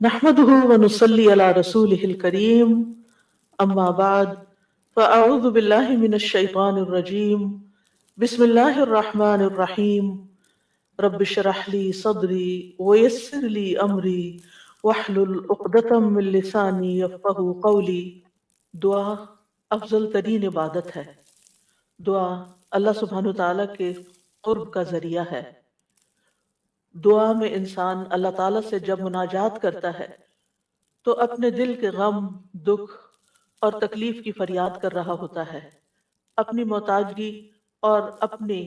نحمده ونصلي على رسوله الكريم أما بعد فأعوذ بالله من الشيطان الرجيم بسم الله الرحمن الرحيم رب اشرح لي صدري ويسر لي أمري واحلل عقدة من لساني يفقهوا قولي. دعا افضل ترین عبادت ہے. دعا اللہ سبحانہ تعالیٰ کے قرب کا ذریعہ ہے. دعا میں انسان اللہ تعالیٰ سے جب مناجات کرتا ہے تو اپنے دل کے غم، دکھ اور تکلیف کی فریاد کر رہا ہوتا ہے، اپنی محتاجگی اور اپنی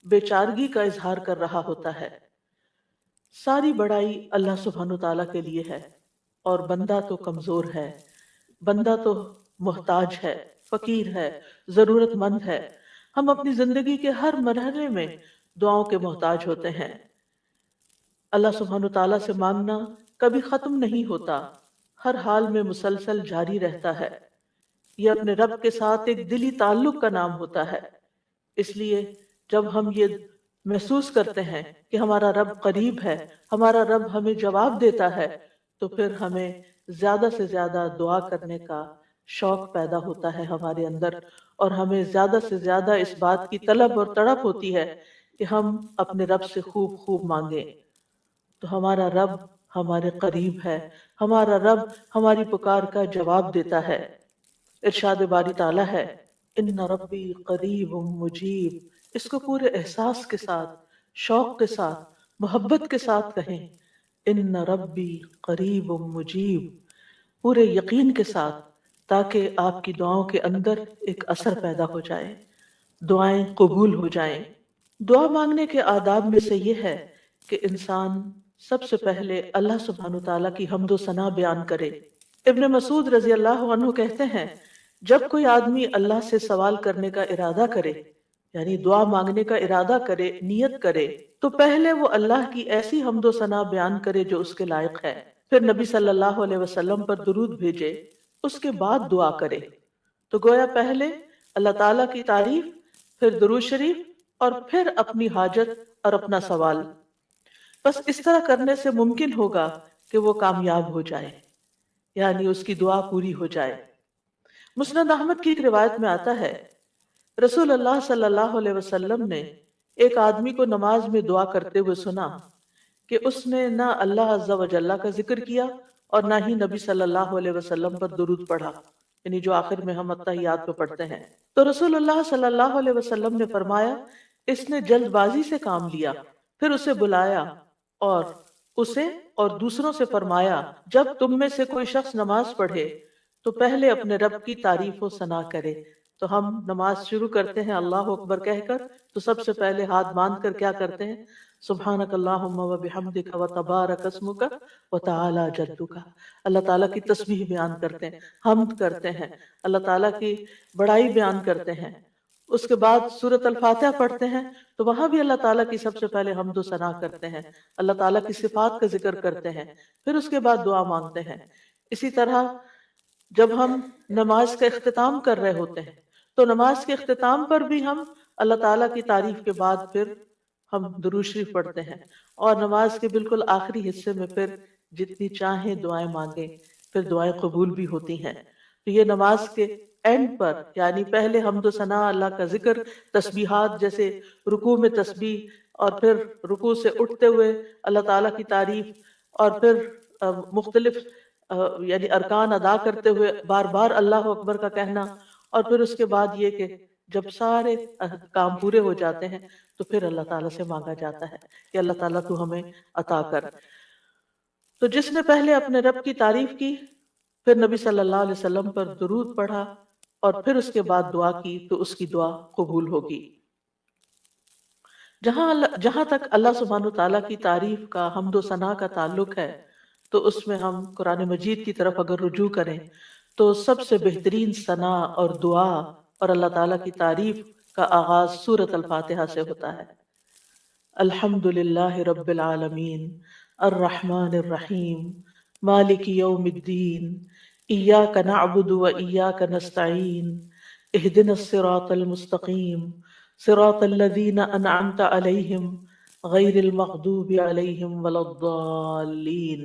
بیچارگی کا اظہار کر رہا ہوتا ہے. ساری بڑائی اللہ سبحانہ تعالیٰ کے لیے ہے، اور بندہ تو کمزور ہے، بندہ تو محتاج ہے، فقیر ہے، ضرورت مند ہے. ہم اپنی زندگی کے ہر مرحلے میں دعاؤں کے محتاج ہوتے ہیں. اللہ سبحانہ تعالیٰ سے مانگنا کبھی ختم نہیں ہوتا، ہر حال میں مسلسل جاری رہتا ہے. یہ اپنے رب کے ساتھ ایک دلی تعلق کا نام ہوتا ہے. اس لیے جب ہم یہ محسوس کرتے ہیں کہ ہمارا رب قریب ہے، ہمارا رب ہمیں جواب دیتا ہے، تو پھر ہمیں زیادہ سے زیادہ دعا کرنے کا شوق پیدا ہوتا ہے ہمارے اندر، اور ہمیں زیادہ سے زیادہ اس بات کی طلب اور تڑپ ہوتی ہے کہ ہم اپنے رب سے خوب خوب مانگیں. تو ہمارا رب ہمارے قریب ہے، ہمارا رب ہماری پکار کا جواب دیتا ہے. ارشاد باری تعالیٰ ہے، ان ربی قریب مجیب. اس کو پورے احساس کے ساتھ، شوق کے ساتھ، محبت کے ساتھ کہیں، ان ربی قریب مجیب، پورے یقین کے ساتھ، تاکہ آپ کی دعاؤں کے اندر ایک اثر پیدا ہو جائے، دعائیں قبول ہو جائیں. دعا مانگنے کے آداب میں سے یہ ہے کہ انسان سب سے پہلے اللہ سبحانہ تعالیٰ کی حمد و ثنا بیان کرے. ابن مسعود رضی اللہ عنہ کہتے ہیں، جب کوئی آدمی اللہ سے سوال کرنے کا ارادہ کرے، یعنی دعا مانگنے کا ارادہ کرے، نیت کرے، تو پہلے وہ اللہ کی ایسی حمد و ثنا بیان کرے جو اس کے لائق ہے، پھر نبی صلی اللہ علیہ وسلم پر درود بھیجے، اس کے بعد دعا کرے. تو گویا پہلے اللہ تعالیٰ کی تعریف، پھر درود شریف، اور پھر اپنی حاجت اور اپنا سوال. بس اس طرح کرنے سے ممکن ہوگا کہ وہ کامیاب ہو جائے، یعنی اس کی دعا پوری ہو جائے. مسند احمد کی ایک روایت میں آتا ہے، رسول اللہ صلی اللہ علیہ وسلم نے ایک آدمی کو نماز میں دعا کرتے ہوئے سنا کہ اس نے نہ اللہ عز و جل کا ذکر کیا اور نہ ہی نبی صلی اللہ علیہ وسلم پر درود پڑھا، یعنی جو آخر میں ہم اتحیات پہ پڑھتے ہیں. تو رسول اللہ صلی اللہ علیہ وسلم نے فرمایا، اس نے جلد بازی سے کام لیا. پھر اسے بلایا اور اسے اور دوسروں سے فرمایا، جب تم میں سے کوئی شخص نماز پڑھے تو پہلے اپنے رب کی تعریف و ثنا کرے. تو ہم نماز شروع کرتے ہیں اللہ اکبر کہہ کر، تو سب سے پہلے ہاتھ باندھ کر کیا کرتے ہیں؟ سبحانک اللہم و بحمدک و تبارک اسمک و تعالی جدک. اللہ تعالیٰ کی تسبیح بیان کرتے ہیں، حمد کرتے ہیں، اللہ تعالیٰ کی بڑائی بیان کرتے ہیں. اس کے بعد سورۃ الفاتحہ پڑھتے ہیں، تو وہاں بھی اللہ تعالیٰ کی سب سے پہلے حمد و ثنا کرتے ہیں، اللہ تعالیٰ کی صفات کا ذکر کرتے ہیں، پھر اس کے بعد دعا مانگتے ہیں. اسی طرح جب ہم نماز کا اختتام کر رہے ہوتے ہیں تو نماز کے اختتام پر بھی ہم اللہ تعالیٰ کی تعریف کے بعد پھر ہم درود شریف پڑھتے ہیں، اور نماز کے بالکل آخری حصے میں پھر جتنی چاہیں دعائیں مانگیں، پھر دعائیں قبول بھی ہوتی ہیں. تو یہ نماز کے اینڈ پر، یعنی پہلے حمد و ثنا، اللہ کا ذکر، تسبیحات، جیسے رکوع میں تسبیح، اور پھر رکوع سے اٹھتے ہوئے اللہ تعالیٰ کی تعریف، اور پھر مختلف یعنی ارکان ادا کرتے ہوئے بار بار اللہ اکبر کا کہنا، اور پھر اس کے بعد یہ کہ جب سارے کام پورے ہو جاتے ہیں تو پھر اللہ تعالیٰ سے مانگا جاتا ہے کہ اللہ تعالیٰ تو ہمیں عطا کر. تو جس نے پہلے اپنے رب کی تعریف کی، پھر نبی صلی اللہ علیہ وسلم پر درود پڑھا، اور پھر اس کے بعد دعا کی، تو اس کی دعا قبول ہوگی. جہاں تک اللہ سبحانہ تعالیٰ کی تعریف کا، حمد و ثنا کا تعلق ہے، تو اس میں ہم قرآن مجید کی طرف اگر رجوع کریں تو سب سے بہترین ثنا اور دعا اور اللہ تعالیٰ کی تعریف کا آغاز سورۃ الفاتحہ سے ہوتا ہے. الحمد للہ رب العالمین الرحمن الرحیم مالک یوم الدین ایاک نعبد و ایاک نستعین اہدنا الصراط المستقیم صراط الذین انعمت علیہم غیر المغضوب علیہم ولا الضالین.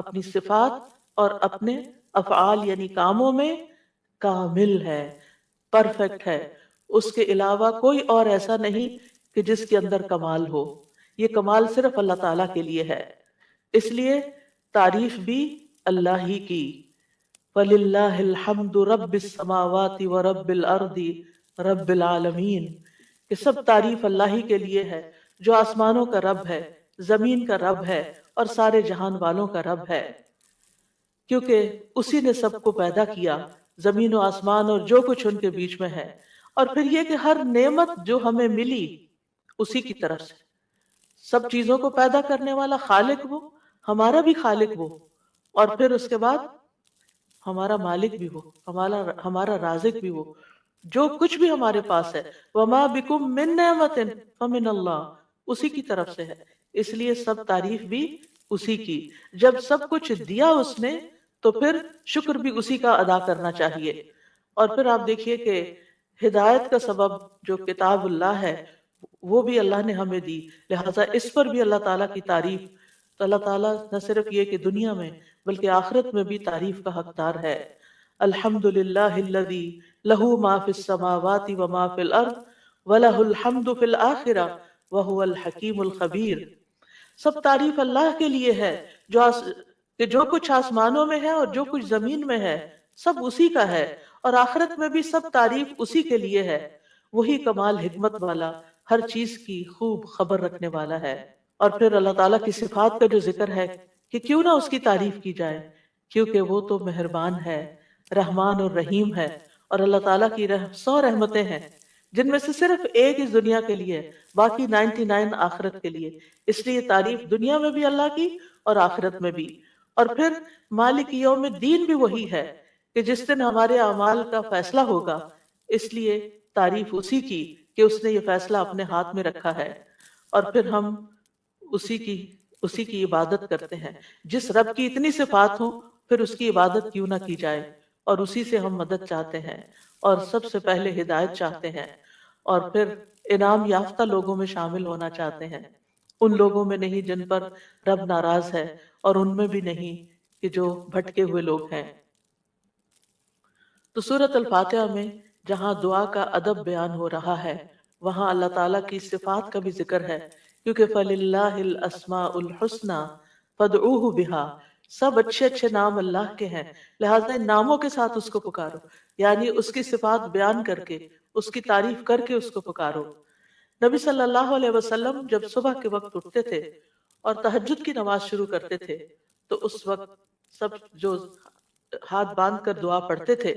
اپنی صفات اور اپنے افعال یعنی کاموں میں کامل ہے، پرفیکٹ ہے. اس کے علاوہ کوئی اور ایسا نہیں کہ جس کے اندر کمال ہو. یہ کمال صرف اللہ تعالیٰ کے لیے ہے. اس لیے تعریف بھی اللہ ہی کی. وَلِلَّهِ الْحَمْدُ رَبِّ السَّمَاوَاتِ وَرَبِّ الْأَرْضِ رَبِّ الْعَالَمِينَ، کہ سب تعریف اللہ ہی کے لیے ہے جو آسمانوں کا رب ہے، زمین کا رب ہے اور سارے جہان والوں کا رب ہے. کیونکہ اسی نے سب کو پیدا کیا، زمین و آسمان اور جو کچھ ان کے بیچ میں ہے. اور پھر یہ کہ ہر نعمت جو ہمیں ملی اسی کی طرف سے. سب چیزوں کو پیدا کرنے والا خالق وہ، ہمارا بھی خالق وہ، اور پھر اس کے بعد ہمارا مالک بھی وہ، ہمارا رازق بھی وہ. جو کچھ بھی ہمارے پاس ہے وما بکم من نعمت فمن اللہ، اسی کی طرف سے ہے. اس لیے سب تعریف بھی اسی کی. جب سب کچھ دیا اس نے تو پھر شکر بھی اسی کا ادا کرنا چاہیے. اور پھر آپ دیکھیے کہ ہدایت کا سبب جو کتاب اللہ ہے وہ بھی اللہ نے ہمیں دی، لہٰذا اس پر بھی اللہ تعالیٰ کی تعریف. تو اللہ تعالیٰ نہ صرف یہ کہ دنیا میں بلکہ آخرت میں بھی تعریف کا حقدار ہے. الحمدللہ الذی لہ ما فی السماوات وما فی الارض ولہ الحمد فی الآخرہ وہو الحکیم الخبیر. سب تعریف اللہ کے لیے ہے کہ جو کچھ آسمانوں میں ہے اور جو کچھ زمین میں ہے سب اسی کا ہے، اور آخرت میں بھی سب تعریف اسی کے لیے ہے. وہی کمال حکمت والا، ہر چیز کی خوب خبر رکھنے والا ہے. اور پھر اللہ تعالیٰ کی صفات کا جو ذکر ہے کہ کیوں نہ اس کی تعریف کی جائے، کیونکہ وہ تو مہربان ہے، رحمان اور رحیم ہے. اور اللہ تعالیٰ کی 100 رحمتیں ہیں جن میں سے صرف ایک اس دنیا کے لیے، باقی 99 آخرت کے لیے. اس لیے تعریف دنیا میں بھی اللہ کی اور آخرت میں بھی. اور پھر مالک یوم الدین بھی وہی ہے کہ جس دن ہمارے اعمال کا فیصلہ ہوگا. اس لیے تعریف اسی کی کہ اس نے یہ فیصلہ اپنے ہاتھ میں رکھا ہے، اور پھر ہم اسی کی عبادت کرتے ہیں. جس رب کی اتنی صفات ہوں پھر اس کی عبادت کیوں نہ کی جائے، اور اسی سے ہم مدد چاہتے ہیں اور سب سے پہلے ہدایت چاہتے ہیں، اور پھر انعام یافتہ لوگوں میں شامل ہونا چاہتے ہیں. ان لوگوں میں نہیں جن پر رب ناراض ہے، اور ان میں بھی نہیں کہ جو بھٹکے ہوئے لوگ ہیں. تو سورۃ الفاتحہ میں جہاں دعا کا ادب بیان ہو رہا ہے وہاں اللہ تعالیٰ کی صفات کا بھی ذکر ہے، کیونکہ فَلِلَّهِ الْأَسْمَاءُ الْحُسْنَى فَادْعُوهُ بِهَا. سب اچھے اچھے نام اللہ کے ہیں، لہٰذا ان ناموں کے ساتھ اس کو پکارو، یعنی اس کی صفات بیان کر کے، اس کی تعریف کر کے اس کو پکارو. نبی صلی اللہ علیہ وسلم جب صبح کے وقت اٹھتے تھے اور تہجد کی نماز شروع کرتے تھے تو اس وقت سب جو ہاتھ باندھ کر دعا پڑھتے تھے،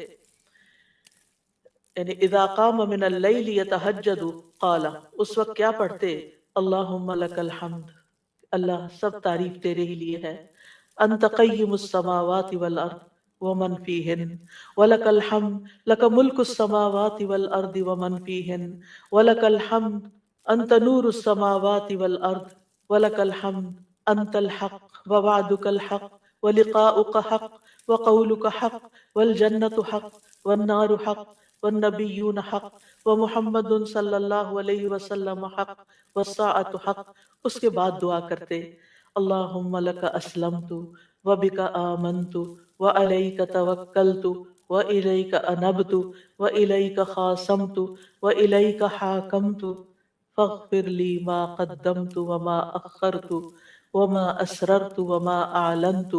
یعنی اذا قام من اللیل یتہجد قال، اس وقت کیا پڑھتے؟ اللہم لک الحمد، اللہ سب تعریف تیرے ہی لیے ہے. انت قیم السماوات والارض ومن فیہن ولک الحمد لک ملک السماوات والارض ومن فیہن ولک الحمد انت نور السماوات والارض ولک الحمد انت الحق ووعدک الحق ولقاؤک حق وقولک حق والجنت حق والنار حق والنبیون حق ومحمد صلی اللہ علیہ وسلم حق والساعۃ حق. اس کے بعد دعا کرتے اللہم لک اسلمت وبک آمنت وعلیک توکلت وإلیک انبت وإلیک خاصمت وإلیک حاکمت فاغفر لی ما قدمت وما اخرت وما اسررت وما اعلنت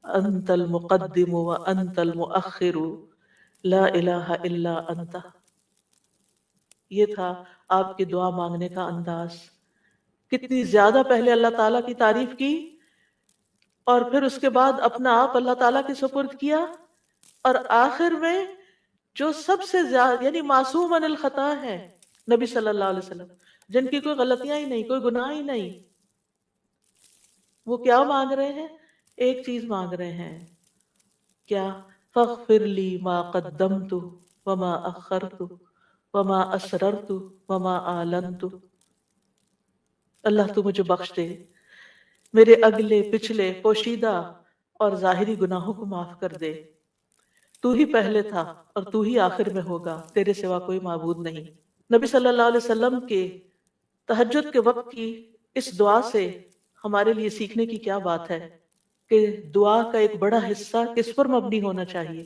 انت المقدم وانت المؤخر لا الہ الا انت. یہ تھا آپ کی دعا مانگنے کا انداز. کتنی زیادہ پہلے اللہ تعالیٰ کی تعریف کی اور پھر اس کے بعد اپنا آپ اللہ تعالیٰ کے سپرد کیا، اور آخر میں جو سب سے زیادہ یعنی معصوم عن الخطا ہے نبی صلی اللہ علیہ وسلم، جن کی کوئی غلطیاں ہی نہیں، کوئی گناہ ہی نہیں، وہ کیا مانگ رہے ہیں؟ ایک چیز مانگ رہے ہیں، کیا؟ فاغفر لی ما قدمت وما اخرت وما اسررت وما اعلنت. اللہ تو مجھے بخش دے، میرے اگلے پچھلے پوشیدہ اور ظاہری گناہوں کو معاف کر دے. تو ہی پہلے تھا اور تو ہی آخر میں ہوگا، تیرے سوا کوئی معبود نہیں. نبی صلی اللہ علیہ وسلم کے تہجد کے وقت کی اس دعا سے ہمارے لیے سیکھنے کی کیا بات ہے کہ دعا کا ایک بڑا حصہ کس پر مبنی ہونا چاہیے؟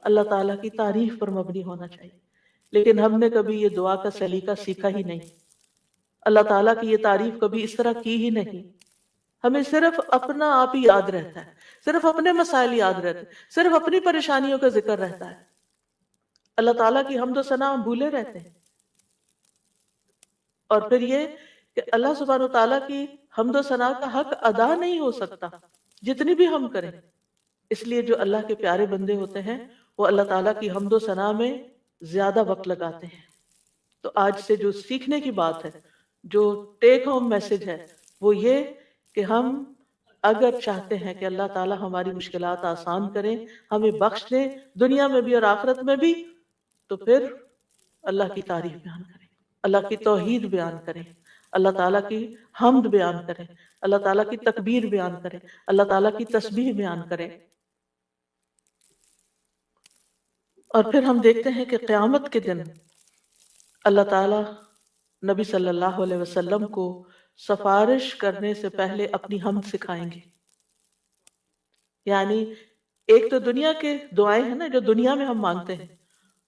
اللہ تعالیٰ کی تعریف پر مبنی ہونا چاہیے. لیکن ہم نے کبھی یہ دعا کا سلیقہ سیکھا ہی نہیں. اللہ تعالیٰ کی یہ تعریف کبھی اس طرح کی ہی نہیں. ہمیں صرف اپنا آپ ہی یاد رہتا ہے، صرف اپنے مسائل یاد رہتے ہیں، صرف اپنی پریشانیوں کا ذکر رہتا ہے. اللہ تعالیٰ کی حمد و ثنا ہم بھولے رہتے ہیں. اور پھر یہ کہ اللہ سبحانہ و تعالیٰ کی حمد و ثنا کا حق ادا نہیں ہو سکتا جتنی بھی ہم کریں. اس لیے جو اللہ کے پیارے بندے ہوتے ہیں وہ اللہ تعالیٰ کی حمد و ثنا میں زیادہ وقت لگاتے ہیں. تو آج سے جو سیکھنے کی بات ہے، جو ٹیک ہوم میسج ہے، وہ یہ کہ ہم اگر چاہتے ہیں کہ اللہ تعالیٰ ہماری مشکلات آسان کریں، ہمیں بخش دیں دنیا میں بھی اور آخرت میں بھی، تو پھر اللہ کی تعریف بیان کریں، اللہ کی توحید بیان کریں، اللہ تعالیٰ کی حمد بیان کریں، اللہ تعالیٰ کی تکبیر بیان کریں، اللہ تعالیٰ کی تسبیح بیان کریں. اور پھر ہم دیکھتے ہیں کہ قیامت کے دن اللہ تعالیٰ نبی صلی اللہ علیہ وسلم کو سفارش کرنے سے پہلے اپنی حمد سکھائیں گے. یعنی ایک تو دنیا کے دعائیں ہیں نا جو دنیا میں ہم مانگتے ہیں،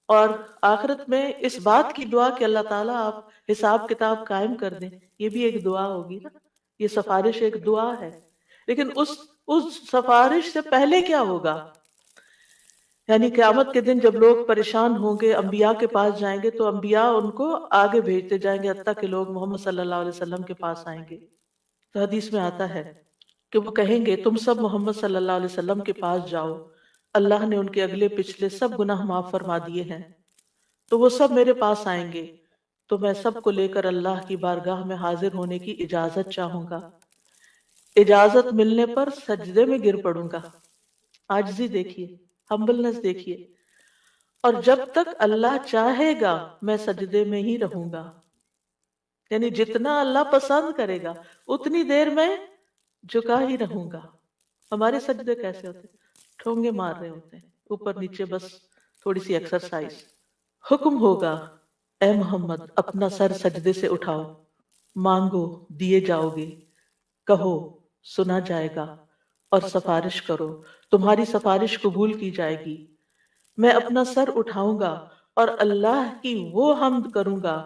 اور آخرت میں اس بات کی دعا کہ اللہ تعالیٰ آپ حساب کتاب قائم کر دیں، یہ بھی ایک دعا ہوگی نا. یہ سفارش ایک دعا ہے. لیکن اس سفارش سے پہلے کیا ہوگا؟ یعنی قیامت کے دن جب لوگ پریشان ہوں گے، انبیاء کے پاس جائیں گے تو انبیاء ان کو آگے بھیجتے جائیں گے حتیٰ کہ لوگ محمد صلی اللہ علیہ وسلم کے پاس آئیں گے. تو حدیث میں آتا ہے کہ وہ کہیں گے تم سب محمد صلی اللہ علیہ وسلم کے پاس جاؤ، اللہ نے ان کے اگلے پچھلے سب گناہ معاف فرما دیے ہیں. تو وہ سب میرے پاس آئیں گے تو میں سب کو لے کر اللہ کی بارگاہ میں حاضر ہونے کی اجازت چاہوں گا. اجازت ملنے پر سجدے میں گر پڑوں گا. عاجزی دیکھیے، ہمبلنس دیکھیے. اور جب تک اللہ چاہے گا میں سجدے میں ہی رہوں گا. یعنی جتنا اللہ پسند کرے گا اتنی دیر میں جھکا ہی رہوں گا. ہمارے سجدے کیسے ہوتے ہیں؟ ٹھونگے مار رہے ہوتے ہیں اوپر نیچے، بس تھوڑی سی ایکسرسائز. حکم ہوگا اے محمد اپنا سر سجدے سے اٹھاؤ، مانگو دیے جاؤ گے، کہو سنا جائے گا، اور سفارش کرو تمہاری سفارش قبول کی جائے گی. میں اپنا سر اٹھاؤں گا اور اللہ کی وہ حمد کروں گا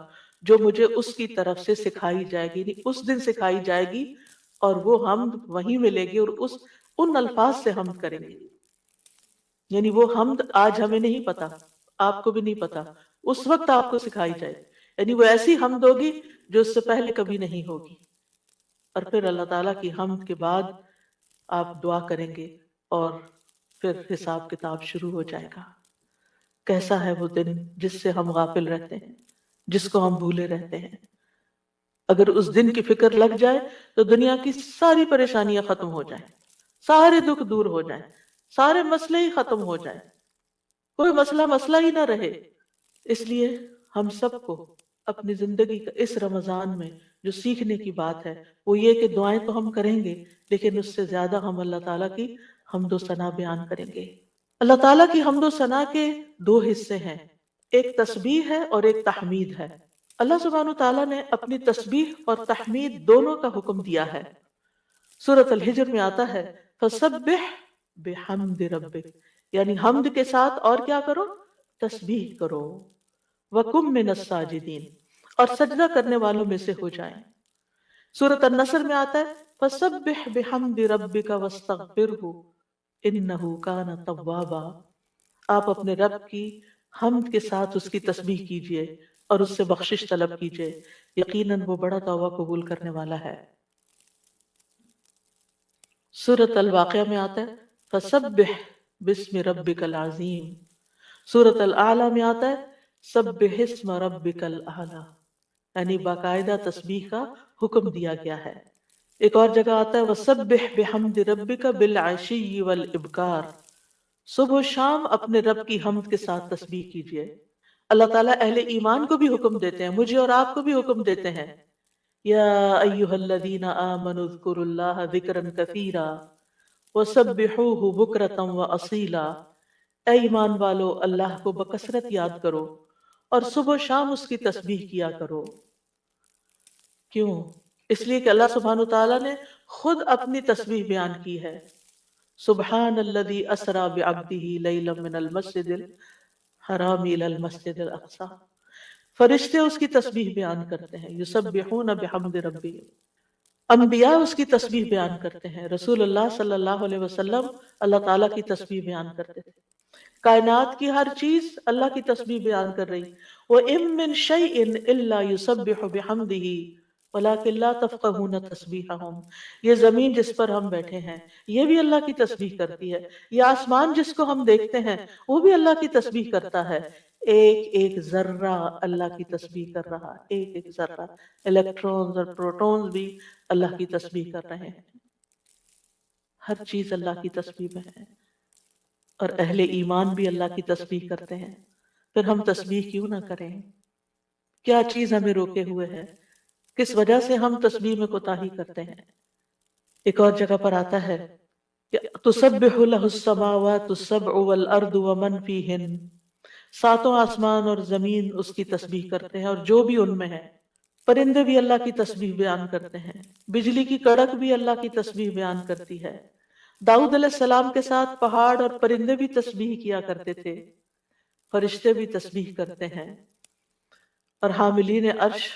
جو مجھے اس کی طرف سے سکھائی جائے گی. یعنی اس دن سکھائی جائے گی اور وہ حمد وہیں ملے گی، اور ان الفاظ سے حمد کریں گے. یعنی وہ حمد آج ہمیں نہیں پتا، آپ کو بھی نہیں پتا، اس وقت آپ کو سکھائی جائے. یعنی وہ ایسی حمد ہوگی جو اس سے پہلے کبھی نہیں ہوگی. اور پھر اللہ تعالیٰ کی حمد کے بعد آپ دعا کریں گے اور پھر حساب کتاب شروع ہو جائے گا. کیسا ہے وہ دن جس سے ہم غافل رہتے ہیں، جس کو ہم بھولے رہتے ہیں. اگر اس دن کی فکر لگ جائے تو دنیا کی ساری پریشانیاں ختم ہو جائیں، سارے دکھ دور ہو جائیں، سارے مسئلے ہی ختم ہو جائیں، کوئی مسئلہ ہی نہ رہے. اس لیے ہم سب کو اپنی زندگی کا اس رمضان میں جو سیکھنے کی بات ہے وہ یہ کہ دعائیں تو ہم کریں گے لیکن اس سے زیادہ ہم اللہ تعالیٰ کی حمد و ثنا بیان کریں گے. اللہ تعالیٰ کی حمد و ثنا کے دو حصے ہیں، ایک تسبیح ہے اور ایک تحمید ہے. اللہ سبحانہ تعالیٰ نے اپنی تسبیح اور تحمید دونوں کا حکم دیا ہے. سورۃ الحجر میں آتا ہے فسبح بحمد ربک، یعنی حمد کے ساتھ اور کیا کرو؟ تسبیح کرو. وَقُم مِّنَ السَّاجِدِينَ، اور سجدہ کرنے والوں میں سے ہو جائیں. سورۃ النصر میں آتا ہے فسبح بحمد ربک واستغفرہ انہ کان توابا. آپ اپنے رب کی حمد کے ساتھ اس کی تسبیح کیجئے اور اس سے بخشش طلب کیجئے، یقیناً وہ بڑا توبہ قبول کرنے والا ہے. سورۃ الواقعہ میں آتا ہے فسبح بسم ربک العظیم. سورۃ الاعلی میں آتا ہے سبح اسم ربک الاعلی، یعنی باقاعدہ تسبیح کا حکم دیا گیا ہے. ایک اور جگہ آتا ہے وسبح بحمد ربک بالعشی والابکار، صبح و شام اپنے رب کی حمد کے ساتھ تسبیح کیجئے. اللہ تعالیٰ اہل ایمان کو بھی حکم دیتے ہیں، مجھے اور آپ کو بھی حکم دیتے ہیں یا ایھا الذین آمنوا اذکروا اللہ ذکرا کثیرا وسبحوہ بکرۃ واصیلا. اے ایمان والو اللہ کو بکثرت یاد کرو اور صبح و شام اس کی تسبیح کیا کرو. کیوں؟ اس لیے کہ اللہ سبحانہ تعالیٰ نے خود اپنی تسبیح بیان کی ہے سبحان الذی اسری بعبدہ لیلا من المسجد الحرام الی المسجد الاقصی. فرشتے اس کی تسبیح بیان کرتے ہیں، یسبحون بحمد ربہم. انبیاء اس کی تسبیح بیان کرتے ہیں، رسول اللہ صلی اللہ علیہ وسلم اللہ تعالیٰ کی تسبیح بیان کرتے تھے. کائنات کی ہر چیز اللہ کی تسبیح بیان کر رہی. وَإِن مِّن شَيْءٍ إِلَّا يُسَبِّحُ بِحَمْدِهِ وَلَٰكِن لَّا تَفْقَهُونَ تَسْبِيحَهُمْ. یہ زمین جس پر ہم بیٹھے ہیں یہ بھی اللہ کی تسبیح کرتی ہے. یہ آسمان جس کو ہم دیکھتے ہیں وہ بھی اللہ کی تسبیح کرتا ہے. ایک ایک ذرہ اللہ کی تسبیح کر رہا ہے، ایک ایک ذرہ. الیکٹرونز اور پروٹونز بھی اللہ کی تسبیح کر رہے ہیں. ہر چیز اللہ کی تسبیح میں ہے. اور اہل ایمان بھی اللہ کی تسبیح کرتے ہیں. پھر ہم تسبیح کیوں نہ کریں؟ کیا چیز ہمیں روکے ہوئے ہے؟ کس وجہ سے ہم تسبیح میں کوتاہی کرتے ہیں؟ ایک اور جگہ پر آتا ہے کہ تسبح لہ السماوات السبع والارض ومن فیہن. ساتوں آسمان اور زمین اس کی تسبیح کرتے ہیں اور جو بھی ان میں ہے. پرندے بھی اللہ کی تسبیح بیان کرتے ہیں. بجلی کی کڑک بھی اللہ کی تسبیح بیان کرتی ہے. داؤد علیہ السلام کے ساتھ پہاڑ اور پرندے بھی تسبیح کیا کرتے تھے، فرشتے بھی تسبیح کرتے ہیں. اور حاملین عرش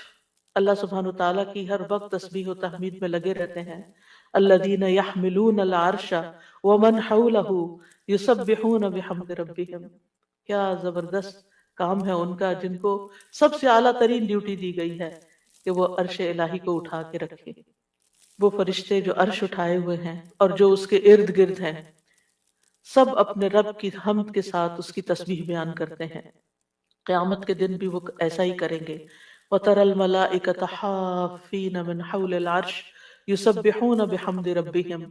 اللہ سبحانہ وتعالیٰ کی ہر وقت تسبیح و تحمید میں لگے رہتے ہیں. الذین یحملون العرش ومن حولہ یسبحون بحمد ربہم. کیا زبردست کام ہے ان کا، جن کو سب سے اعلیٰ ترین ڈیوٹی دی گئی ہے کہ وہ عرش الہی کو اٹھا کے رکھے. وہ فرشتے جو عرش اٹھائے ہوئے ہیں اور جو اس کے ارد گرد ہیں، سب اپنے رب کی حمد کے ساتھ اس کی تسبیح بیان کرتے ہیں. قیامت کے دن بھی وہ ایسا ہی کریں گے. وَتَرَى الْمَلَائِكَةَ حَافِّينَ مِنْ حَوْلِ الْعَرْشِ يُسَبِّحُونَ بِحَمْدِ رَبِّهِمْ.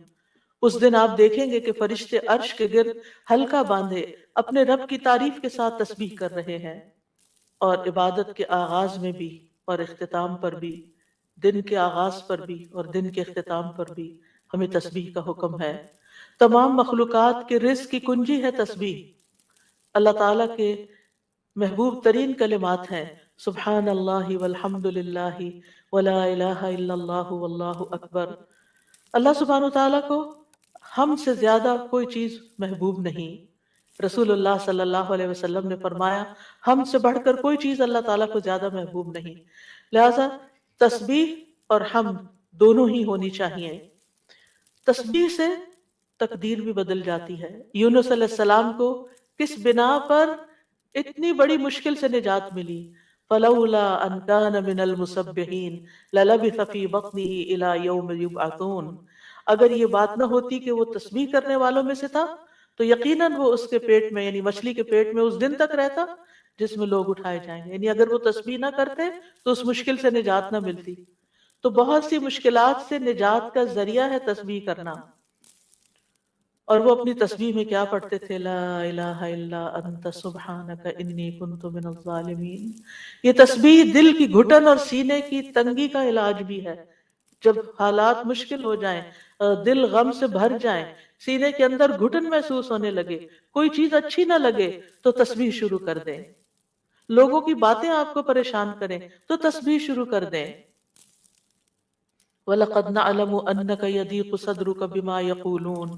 اس دن آپ دیکھیں گے کہ فرشتے عرش کے گرد حلقہ باندھے اپنے رب کی تعریف کے ساتھ تسبیح کر رہے ہیں. اور عبادت کے آغاز میں بھی اور اختتام پر بھی، دن کے آغاز پر بھی اور دن کے اختتام پر بھی ہمیں تسبیح کا حکم ہے. تمام مخلوقات کے رزق کی کنجی ہے تسبیح. اللہ تعالیٰ کے محبوب ترین کلمات ہیں سبحان اللہ والحمد للہ ولا الہ الا اللہ واللہ اکبر. اللہ سبحانہ تعالیٰ کو ہم سے زیادہ کوئی چیز محبوب نہیں. رسول اللہ صلی اللہ علیہ وسلم نے فرمایا ہم سے بڑھ کر کوئی چیز اللہ تعالیٰ کو زیادہ محبوب نہیں. لہذا تسبیح اور حمد دونوں ہی ہونی چاہیے. تسبیح سے تقدیر بھی بدل جاتی ہے. یونس علیہ السلام کو کس بنا پر اتنی بڑی مشکل سے نجات ملی؟ فلولا ان کان من المسبحین للبث فی بطنہ الی یوم یبعثون. اگر یہ بات نہ ہوتی کہ وہ تسبیح کرنے والوں میں سے تھا تو یقیناً وہ اس کے پیٹ میں یعنی مچھلی کے پیٹ میں اس دن تک رہتا جس میں لوگ اٹھائے جائیں گے. یعنی اگر وہ تسبیح نہ کرتے تو اس مشکل سے نجات نہ ملتی. تو بہت سی مشکلات سے نجات کا ذریعہ ہے تسبیح کرنا. اور وہ اپنی تسبیح میں کیا پڑھتے تھے؟ لا الہ الا انت سبحانک انی کنت من الظالمین. یہ تسبیح دل کی گھٹن اور سینے کی تنگی کا علاج بھی ہے. جب حالات مشکل ہو جائیں، دل غم سے بھر جائیں، سینے کے اندر گھٹن محسوس ہونے لگے، کوئی چیز اچھی نہ لگے تو تسبیح شروع کر دیں. لوگوں کی باتیں آپ کو پریشان کریں تو تسبیح شروع کر دیں. وَلَقَدْ نَعْلَمُ أَنَّكَ يَضِيقُ صَدْرُكَ بِمَا يَقُولُونَ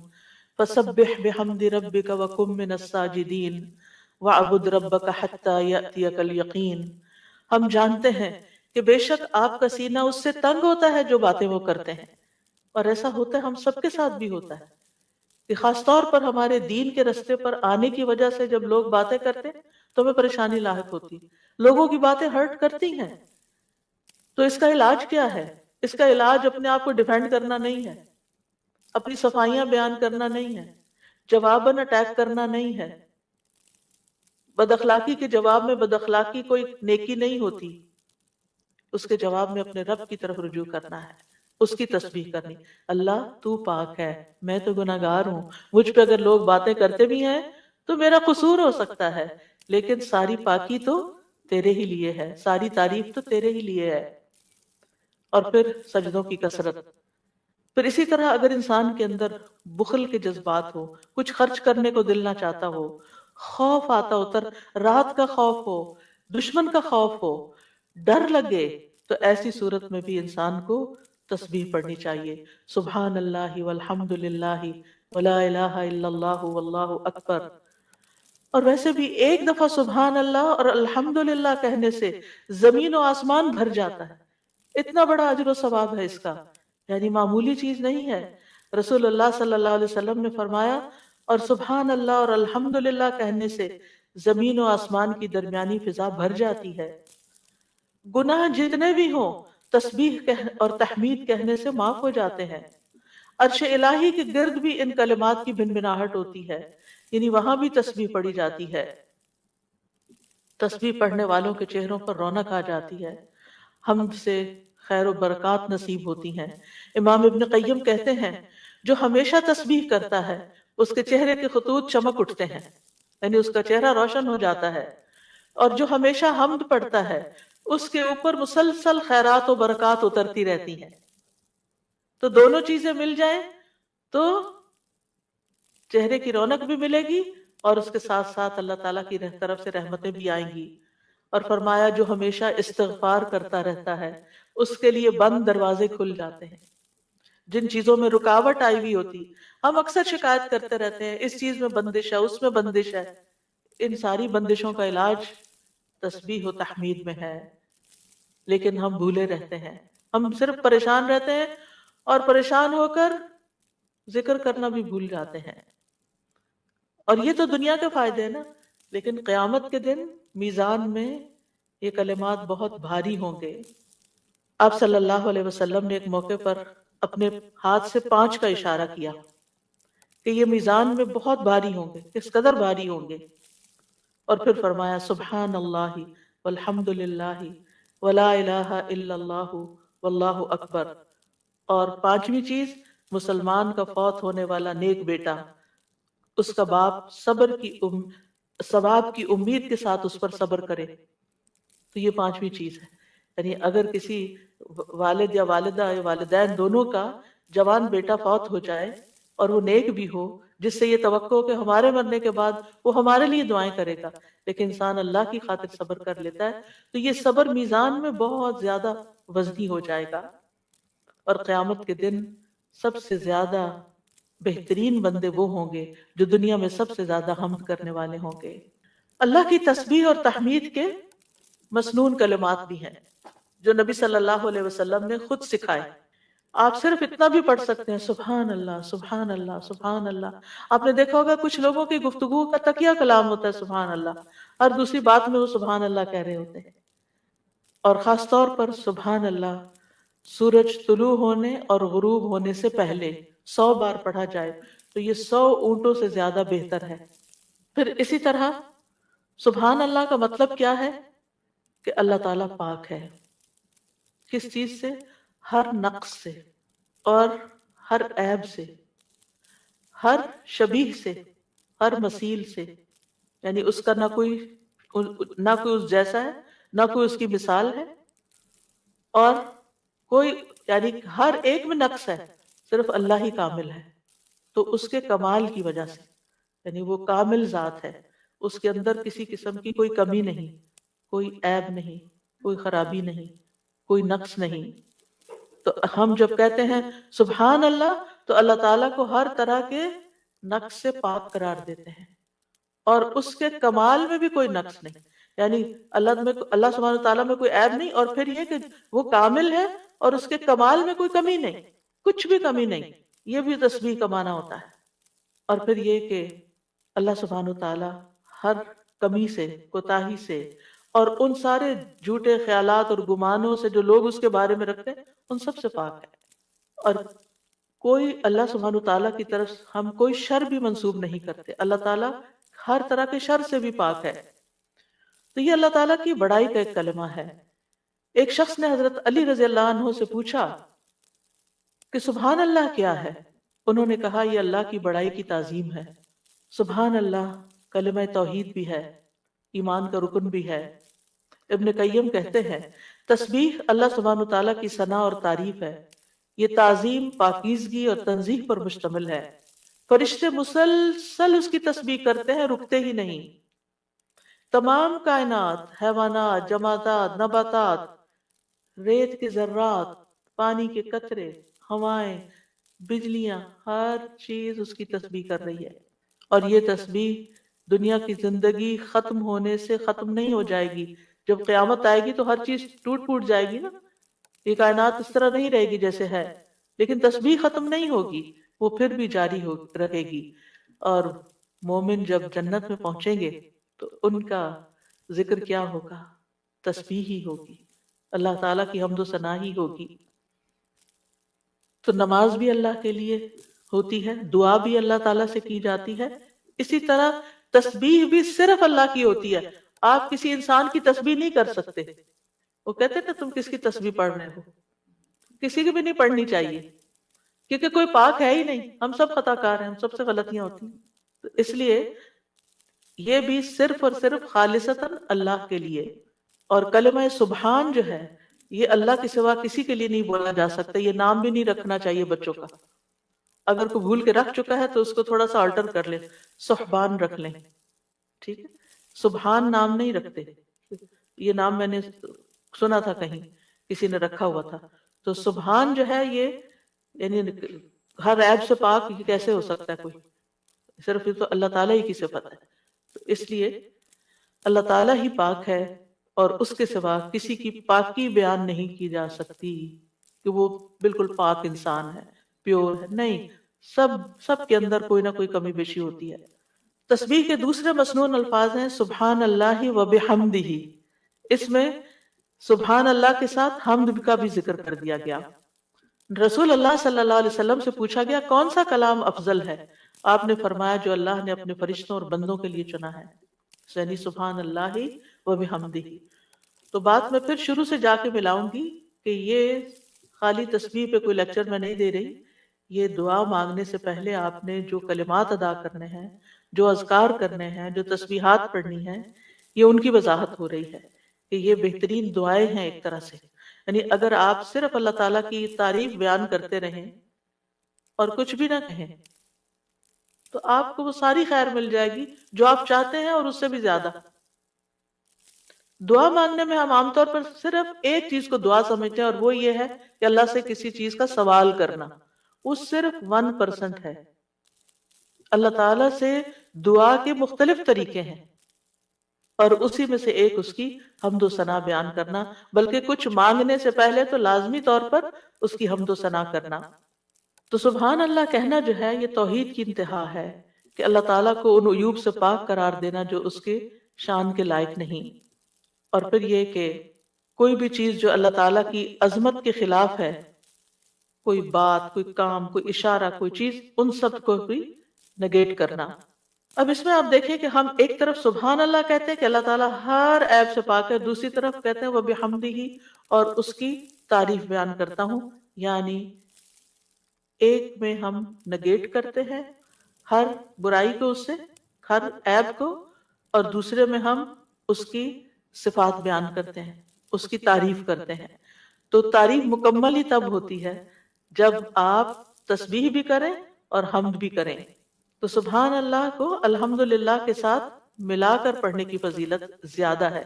فَسَبِّحْ بِحَمْدِ رَبِّكَ وَكُن مِّنَ السَّاجِدِينَ وَاعْبُدْ رَبَّكَ حَتَّى يَأْتِيَكَ الْيَقِينُ. ہم جانتے ہیں کہ بے شک آپ کا سینہ اس سے تنگ ہوتا ہے جو باتیں وہ کرتے ہیں. اور ایسا ہوتا ہے، ہم سب کے ساتھ بھی ہوتا ہے کہ خاص طور پر ہمارے دین کے رستے پر آنے کی وجہ سے جب لوگ باتیں کرتے ہیں تو ہمیں پریشانی لاحق ہوتی. لوگوں کی باتیں ہرٹ کرتی ہیں. تو اس کا علاج کیا ہے؟ اس کا علاج اپنے آپ کو ڈیفینڈ کرنا نہیں ہے، اپنی صفائیاں بیان کرنا نہیں ہے، جواباً اٹیک کرنا نہیں ہے. بد اخلاقی کے جواب میں بد اخلاقی کوئی نیکی نہیں ہوتی. اس کے جواب میں اپنے رب کی طرف رجوع کرنا ہے، اس کی تسبیح کرنی. اللہ تو پاک ہے، میں تو گناہ گار ہوں. مجھ پہ اگر لوگ باتیں کرتے بھی ہیں تو میرا قصور ہو سکتا ہے، لیکن ساری پاکی تو تیرے ہی لیے ہے، ساری تعریف تو تیرے ہی لیے ہے. اور پھر سجدوں کی کثرت. پھر اسی طرح اگر انسان کے اندر بخل کے جذبات ہو، کچھ خرچ کرنے کو دل نہ چاہتا ہو، خوف آتا ہو، رات کا خوف ہو، دشمن کا خوف ہو، ڈر لگے، تو ایسی صورت میں بھی انسان کو تسبیح پڑھنی چاہیے. سبحان اللہ والحمد للہ ولا الہ الا اللہ واللہ اکبر. اور ویسے بھی ایک دفعہ سبحان اللہ اور الحمدللہ کہنے سے زمین و آسمان بھر جاتا ہے. اتنا بڑا اجر و ثواب ہے اس کا، یعنی معمولی چیز نہیں ہے. رسول اللہ صلی اللہ علیہ وسلم نے فرمایا اور سبحان اللہ اور الحمدللہ کہنے سے زمین و آسمان کی درمیانی فضا بھر جاتی ہے. گناہ جتنے بھی ہوں تسبیح اور تحمید کہنے سے معاف ہو جاتے ہیں. عرش الہی کے گرد بھی ان کلمات کی بنبناہٹ ہوتی ہے، یعنی وہاں بھی تسبیح پڑھی جاتی ہے. تسبیح پڑھنے والوں کے چہروں پر رونق آ جاتی ہے، حمد سے خیر و برکات نصیب ہوتی ہیں. امام ابن قیم کہتے ہیں جو ہمیشہ تسبیح کرتا ہے اس کے چہرے کے خطوط چمک اٹھتے ہیں، یعنی اس کا چہرہ روشن ہو جاتا ہے. اور جو ہمیشہ حمد پڑھتا ہے اس کے اوپر مسلسل خیرات و برکات اترتی رہتی ہیں. تو دونوں چیزیں مل جائیں تو چہرے کی رونق بھی ملے گی اور اس کے ساتھ ساتھ اللہ تعالیٰ کی طرف سے رحمتیں بھی آئیں گی. اور فرمایا جو ہمیشہ استغفار کرتا رہتا ہے اس کے لیے بند دروازے کھل جاتے ہیں. جن چیزوں میں رکاوٹ آئی ہوئی ہوتی، ہم اکثر شکایت کرتے رہتے ہیں اس چیز میں بندش ہے، اس میں بندش ہے. ان ساری بندشوں کا علاج تسبیح و تحمید میں ہے، لیکن ہم بھولے رہتے ہیں. ہم صرف پریشان رہتے ہیں اور پریشان ہو کر ذکر کرنا بھی بھول جاتے ہیں. اور یہ تو دنیا کے فائدے ہیں نا، لیکن قیامت کے دن میزان میں یہ کلمات بہت بھاری ہوں گے. آپ صلی اللہ علیہ وسلم نے ایک موقع پر اپنے ہاتھ سے 5 کا اشارہ کیا کہ یہ میزان میں بہت بھاری ہوں گے. کس قدر بھاری ہوں گے؟ اور پھر فرمایا سبحان اللہ والحمد للہ ولا الہ الا اللہ واللہ اکبر. اور 5ویں چیز، مسلمان کا فوت ہونے والا نیک بیٹا، اس کا باپ ثواب کی امید کے ساتھ اس پر صبر کرے. تو یہ 5ویں چیز ہے. یعنی اگر کسی والد یا والدہ یا والدین دونوں کا جوان بیٹا فوت ہو جائے اور وہ نیک بھی ہو، جس سے یہ توقع ہو کہ ہمارے مرنے کے بعد وہ ہمارے لیے دعائیں کرے گا، لیکن انسان اللہ کی خاطر صبر کر لیتا ہے، تو یہ صبر میزان میں بہت زیادہ وزنی ہو جائے گا. اور قیامت کے دن سب سے زیادہ بہترین بندے وہ ہوں گے جو دنیا میں سب سے زیادہ حمد کرنے والے ہوں گے. اللہ کی تسبیح اور تحمید کے مسنون کلمات بھی ہیں جو نبی صلی اللہ علیہ وسلم نے خود سکھائے. آپ صرف اتنا بھی پڑھ سکتے ہیں سبحان اللہ سبحان اللہ سبحان اللہ. آپ نے دیکھا ہوگا کچھ لوگوں کی گفتگو کا تکیہ کلام ہوتا ہے سبحان اللہ، ہر دوسری بات میں وہ سبحان اللہ کہہ رہے ہوتے ہیں. اور خاص طور پر سبحان اللہ سورج طلوع ہونے اور غروب ہونے سے پہلے 100 بار پڑھا جائے تو یہ 100 اونٹوں سے زیادہ بہتر ہے. پھر اسی طرح سبحان اللہ کا مطلب کیا ہے کہ اللہ تعالیٰ پاک ہے. کس چیز سے؟ ہر نقص سے اور ہر عیب سے، ہر شبیہ سے، ہر مثیل سے. یعنی اس کا نہ کوئی اس جیسا ہے، نہ کوئی اس کی مثال ہے، اور کوئی یعنی ہر ایک میں نقص ہے، صرف اللہ ہی کامل ہے. تو اس کے کمال کی وجہ سے، یعنی وہ کامل ذات ہے، اس کے اندر کسی قسم کی کوئی کمی نہیں، کوئی عیب نہیں، کوئی خرابی نہیں، کوئی نقص نہیں. تو ہم جب کہتے ہیں سبحان اللہ تو اللہ تعالیٰ کو ہر طرح کے نقص سے پاک قرار دیتے ہیں، اور اس کے کمال میں بھی کوئی نقص نہیں. یعنی اللہ سبحانہ تعالیٰ میں کوئی عیب نہیں، اور پھر یہ کہ وہ کامل ہے اور اس کے کمال میں کوئی کمی نہیں، کچھ بھی کمی نہیں. یہ بھی تسبیح کا معنی ہوتا ہے. اور پھر یہ کہ اللہ سبحانہ تعالیٰ ہر کمی سے، کوتاہی سے، اور ان سارے جھوٹے خیالات اور گمانوں سے جو لوگ اس کے بارے میں رکھتے ہیں ان سب سے پاک ہے. اور کوئی اللہ سبحانہ تعالیٰ کی طرف ہم کوئی شر بھی منسوب نہیں کرتے. اللہ تعالیٰ ہر طرح کے شر سے بھی پاک ہے. تو یہ اللہ تعالیٰ کی بڑائی کا ایک کلمہ ہے. ایک شخص نے حضرت علی رضی اللہ عنہ سے پوچھا کہ سبحان اللہ کیا ہے؟ انہوں نے کہا یہ اللہ کی بڑائی کی تعظیم ہے. سبحان اللہ کلمہ توحید بھی ہے، ایمان کا رکن بھی ہے. ابن قیم کہتے ہیں تسبیح اللہ سبحانہ تعالیٰ کی ثنا اور تعریف ہے. یہ تعظیم پاکیزگی اور تنزیہ پر مشتمل ہے. فرشتے مسلسل اس کی تسبیح کرتے ہیں، رکتے ہی نہیں. تمام کائنات، حیوانات، جمادات، نباتات، ریت کے ذرات، پانی کے قطرے، ہوائیں، بجلیاں، ہر چیز اس کی تسبیح کر رہی ہے. اور یہ تسبیح دنیا کی زندگی ختم ہونے سے ختم نہیں ہو جائے گی. جب قیامت آئے گی تو ہر چیز ٹوٹ پھوٹ جائے گی نا، یہ کائنات اس طرح نہیں رہے گی جیسے ہے، لیکن تسبیح ختم نہیں ہوگی، وہ پھر بھی جاری رہے گی. اور مومن جب جنت میں پہنچیں گے تو ان کا ذکر کیا ہوگا؟ تسبیح ہی ہوگی، اللہ تعالیٰ کی حمد و ثنا ہی ہوگی. تو نماز بھی اللہ کے لیے ہوتی ہے، دعا بھی اللہ تعالیٰ سے کی جاتی ہے. اسی طرح تسبیح بھی صرف اللہ کی ہوتی ہے. آپ کسی انسان کی تسبیح نہیں کر سکتے. وہ کہتے ہیں تم کس کی تسبیح پڑھ رہے ہو، کسی کی بھی نہیں پڑھنی چاہیے، کیونکہ کوئی پاک ہے ہی نہیں. ہم سب خطا کار ہیں، ہم سب سے غلطیاں ہوتی ہیں. تو اس لیے یہ بھی صرف اور صرف خالصتاً اللہ کے لیے. اور کلمہ سبحان جو ہے یہ اللہ کے سوا کسی کے لیے نہیں بولا جا سکتا. یہ نام بھی نہیں رکھنا چاہیے بچوں کا. اگر کوئی بھول کے رکھ چکا ہے تو اس کو تھوڑا سا آلٹر کر لیں، سبحان رکھ لیں. ٹھیک ہے، سبحان نام نہیں رکھتے. یہ نام میں نے سنا تھا کہیں کسی نے رکھا ہوا تھا. تو سبحان جو ہے یہ یعنی ہر عیب سے پاک کیسے ہو سکتا ہے کوئی؟ صرف یہ تو اللہ تعالیٰ ہی کی صفت ہے. تو اس لیے اللہ تعالیٰ ہی پاک ہے اور اس کے سوا کسی کی پاکی بیان نہیں کی جا سکتی کہ وہ بالکل پاک انسان ہے، پیور ہے. نہیں، سب کے اندر کوئی نہ کوئی کمی بیشی ہوتی ہے. تسبیح کے دوسرے مسنون الفاظ ہیں سبحان اللہ و بحمدہ. اس میں سبحان اللہ کے ساتھ حمد کا بھی ذکر کر دیا گیا. رسول اللہ صلی اللہ علیہ وسلم سے پوچھا گیا کون سا کلام افضل ہے؟ آپ نے فرمایا جو اللہ نے اپنے فرشتوں اور بندوں کے لیے چنا ہے، یعنی سبحان اللہ و بحمدہ. تو بات میں پھر شروع سے جا کے ملاؤں گی کہ یہ خالی تسبیح پہ کوئی لیکچر میں نہیں دے رہی. یہ دعا مانگنے سے پہلے آپ نے جو کلمات ادا کرنے ہیں، جو اذکار کرنے ہیں، جو تسبیحات پڑھنی ہیں، یہ ان کی وضاحت ہو رہی ہے کہ یہ بہترین دعائیں ہیں ایک طرح سے. یعنی اگر آپ صرف اللہ تعالیٰ کی تعریف بیان کرتے رہیں اور کچھ بھی نہ کہیں تو آپ کو وہ ساری خیر مل جائے گی جو آپ چاہتے ہیں اور اس سے بھی زیادہ. دعا مانگنے میں ہم عام طور پر صرف ایک چیز کو دعا سمجھتے ہیں اور وہ یہ ہے کہ اللہ سے کسی چیز کا سوال کرنا. وہ صرف 1% ہے. اللہ تعالیٰ سے دعا کے مختلف طریقے ہیں اور اسی میں سے ایک اس کی حمد و ثنا بیان کرنا، بلکہ کچھ مانگنے سے پہلے تو لازمی طور پر اس کی حمد و ثنا کرنا. تو سبحان اللہ کہنا جو ہے یہ توحید کی انتہا ہے کہ اللہ تعالیٰ کو ان عیوب سے پاک قرار دینا جو اس کے شان کے لائق نہیں. اور پھر یہ کہ کوئی بھی چیز جو اللہ تعالیٰ کی عظمت کے خلاف ہے، کوئی بات، کوئی کام، کوئی اشارہ، کوئی چیز، ان سب کو بھی نگیٹ کرنا. اب اس میں آپ دیکھیں کہ ہم ایک طرف سبحان اللہ کہتے ہیں کہ اللہ تعالیٰ ہر عیب سے پاک ہے، دوسری طرف کہتے ہیں وہ بحمدہ اور اس کی تعریف بیان کرتا ہوں. یعنی ایک میں ہم نگیٹ کرتے ہیں ہر برائی کو، اس سے ہر عیب کو، اور دوسرے میں ہم اس کی صفات بیان کرتے ہیں، اس کی تعریف کرتے ہیں. تو تعریف مکمل ہی تب ہوتی ہے جب آپ تسبیح بھی کریں اور حمد بھی کریں. تو سبحان اللہ کو الحمدللہ کے ساتھ ملا کر پڑھنے کی فضیلت زیادہ ہے.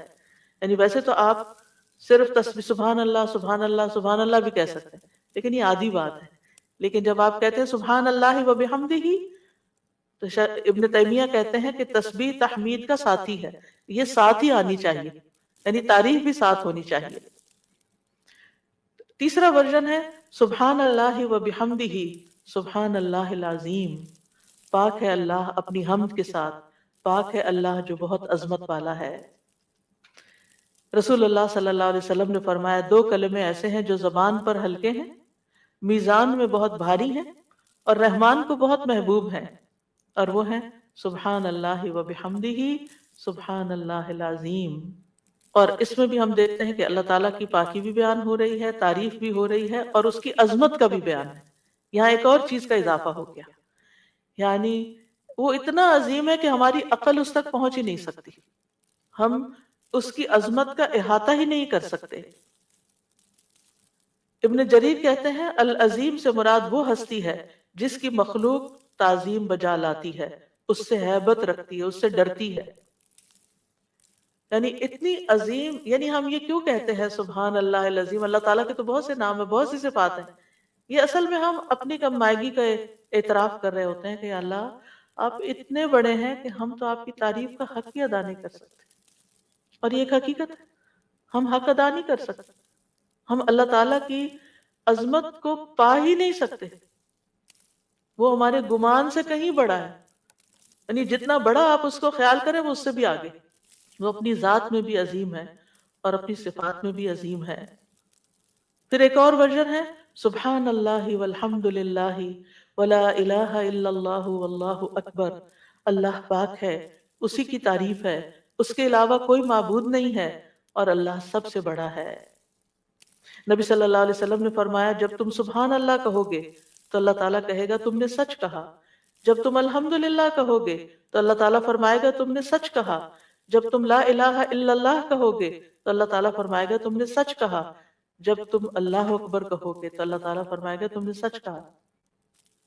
یعنی ویسے تو آپ صرف تسبیح سبحان اللہ سبحان اللہ سبحان اللہ بھی کہہ سکتے ہیں، لیکن یہ عادی بات ہے. لیکن جب آپ کہتے ہیں سبحان اللہ و بحمدہ تو ابن تیمیہ کہتے ہیں کہ تسبیح تحمید کا ساتھی ہے، یہ ساتھ ہی آنی چاہیے، یعنی تعریف بھی ساتھ ہونی چاہیے. تیسرا ورژن ہے سبحان اللہ و بحمدہ سبحان اللہ العظیم. پاک ہے اللہ اپنی حمد کے ساتھ، پاک ہے اللہ جو بہت عظمت والا ہے. رسول اللہ صلی اللہ علیہ وسلم نے فرمایا 2 کلمے ایسے ہیں جو زبان پر ہلکے ہیں، میزان میں بہت بھاری ہیں اور رحمان کو بہت محبوب ہیں، اور وہ ہیں سبحان اللہ و بحمدہ سبحان اللہ العظیم. اور اس میں بھی ہم دیکھتے ہیں کہ اللہ تعالیٰ کی پاکی بھی بیان ہو رہی ہے، تعریف بھی ہو رہی ہے، اور اس کی عظمت کا بھی بیان ہے. یہاں ایک اور چیز کا اضافہ ہو گیا، یعنی وہ اتنا عظیم ہے کہ ہماری عقل اس تک پہنچ ہی نہیں سکتی، ہم اس کی عظمت کا احاطہ ہی نہیں کر سکتے. ابن جریر کہتے ہیں العظیم سے مراد وہ ہستی ہے جس کی مخلوق تعظیم بجا لاتی ہے، اس سے ہیبت رکھتی ہے، اس سے ڈرتی ہے. یعنی اتنی عظیم، یعنی ہم یہ کیوں کہتے ہیں سبحان اللہ العظیم؟ اللہ تعالیٰ کے تو بہت سے نام ہیں، بہت سی صفات ہیں، یہ اصل میں ہم اپنی کم مائگی کا اعتراف کر رہے ہوتے ہیں کہ اللہ آپ اتنے بڑے ہیں کہ ہم تو آپ کی تعریف کا حق ہی ادا نہیں کر سکتے، اور یہ ایک حقیقت ہے، ہم حق ادا نہیں کر سکتے، ہم اللہ تعالیٰ کی عظمت کو پا ہی نہیں سکتے، وہ ہمارے گمان سے کہیں بڑا ہے، یعنی جتنا بڑا آپ اس کو خیال کریں وہ اس سے بھی آگے، وہ اپنی ذات میں بھی عظیم ہے اور اپنی صفات میں بھی عظیم ہے۔ پھر ایک اور ورژن ہے سبحان اللہ والحمد للہ ولا الہ الا اللہ واللہ اکبر، اللہ پاک ہے، اسی کی تعریف ہے، اس کے علاوہ کوئی معبود نہیں ہے اور اللہ سب سے بڑا ہے۔ نبی صلی اللہ علیہ وسلم نے فرمایا جب تم سبحان اللہ کہو گے تو اللہ تعالیٰ کہے گا تم نے سچ کہا، جب تم الحمدللہ کہو گے تو اللہ تعالیٰ فرمائے گا تم نے سچ کہا، جب تم لا الہ الا اللہ کہو گے تو اللہ تعالیٰ فرمائے گا تم نے سچ کہا، جب تم اللہ اکبر کہو گے تو اللہ تعالیٰ فرمائے گا تم نے سچ کہا۔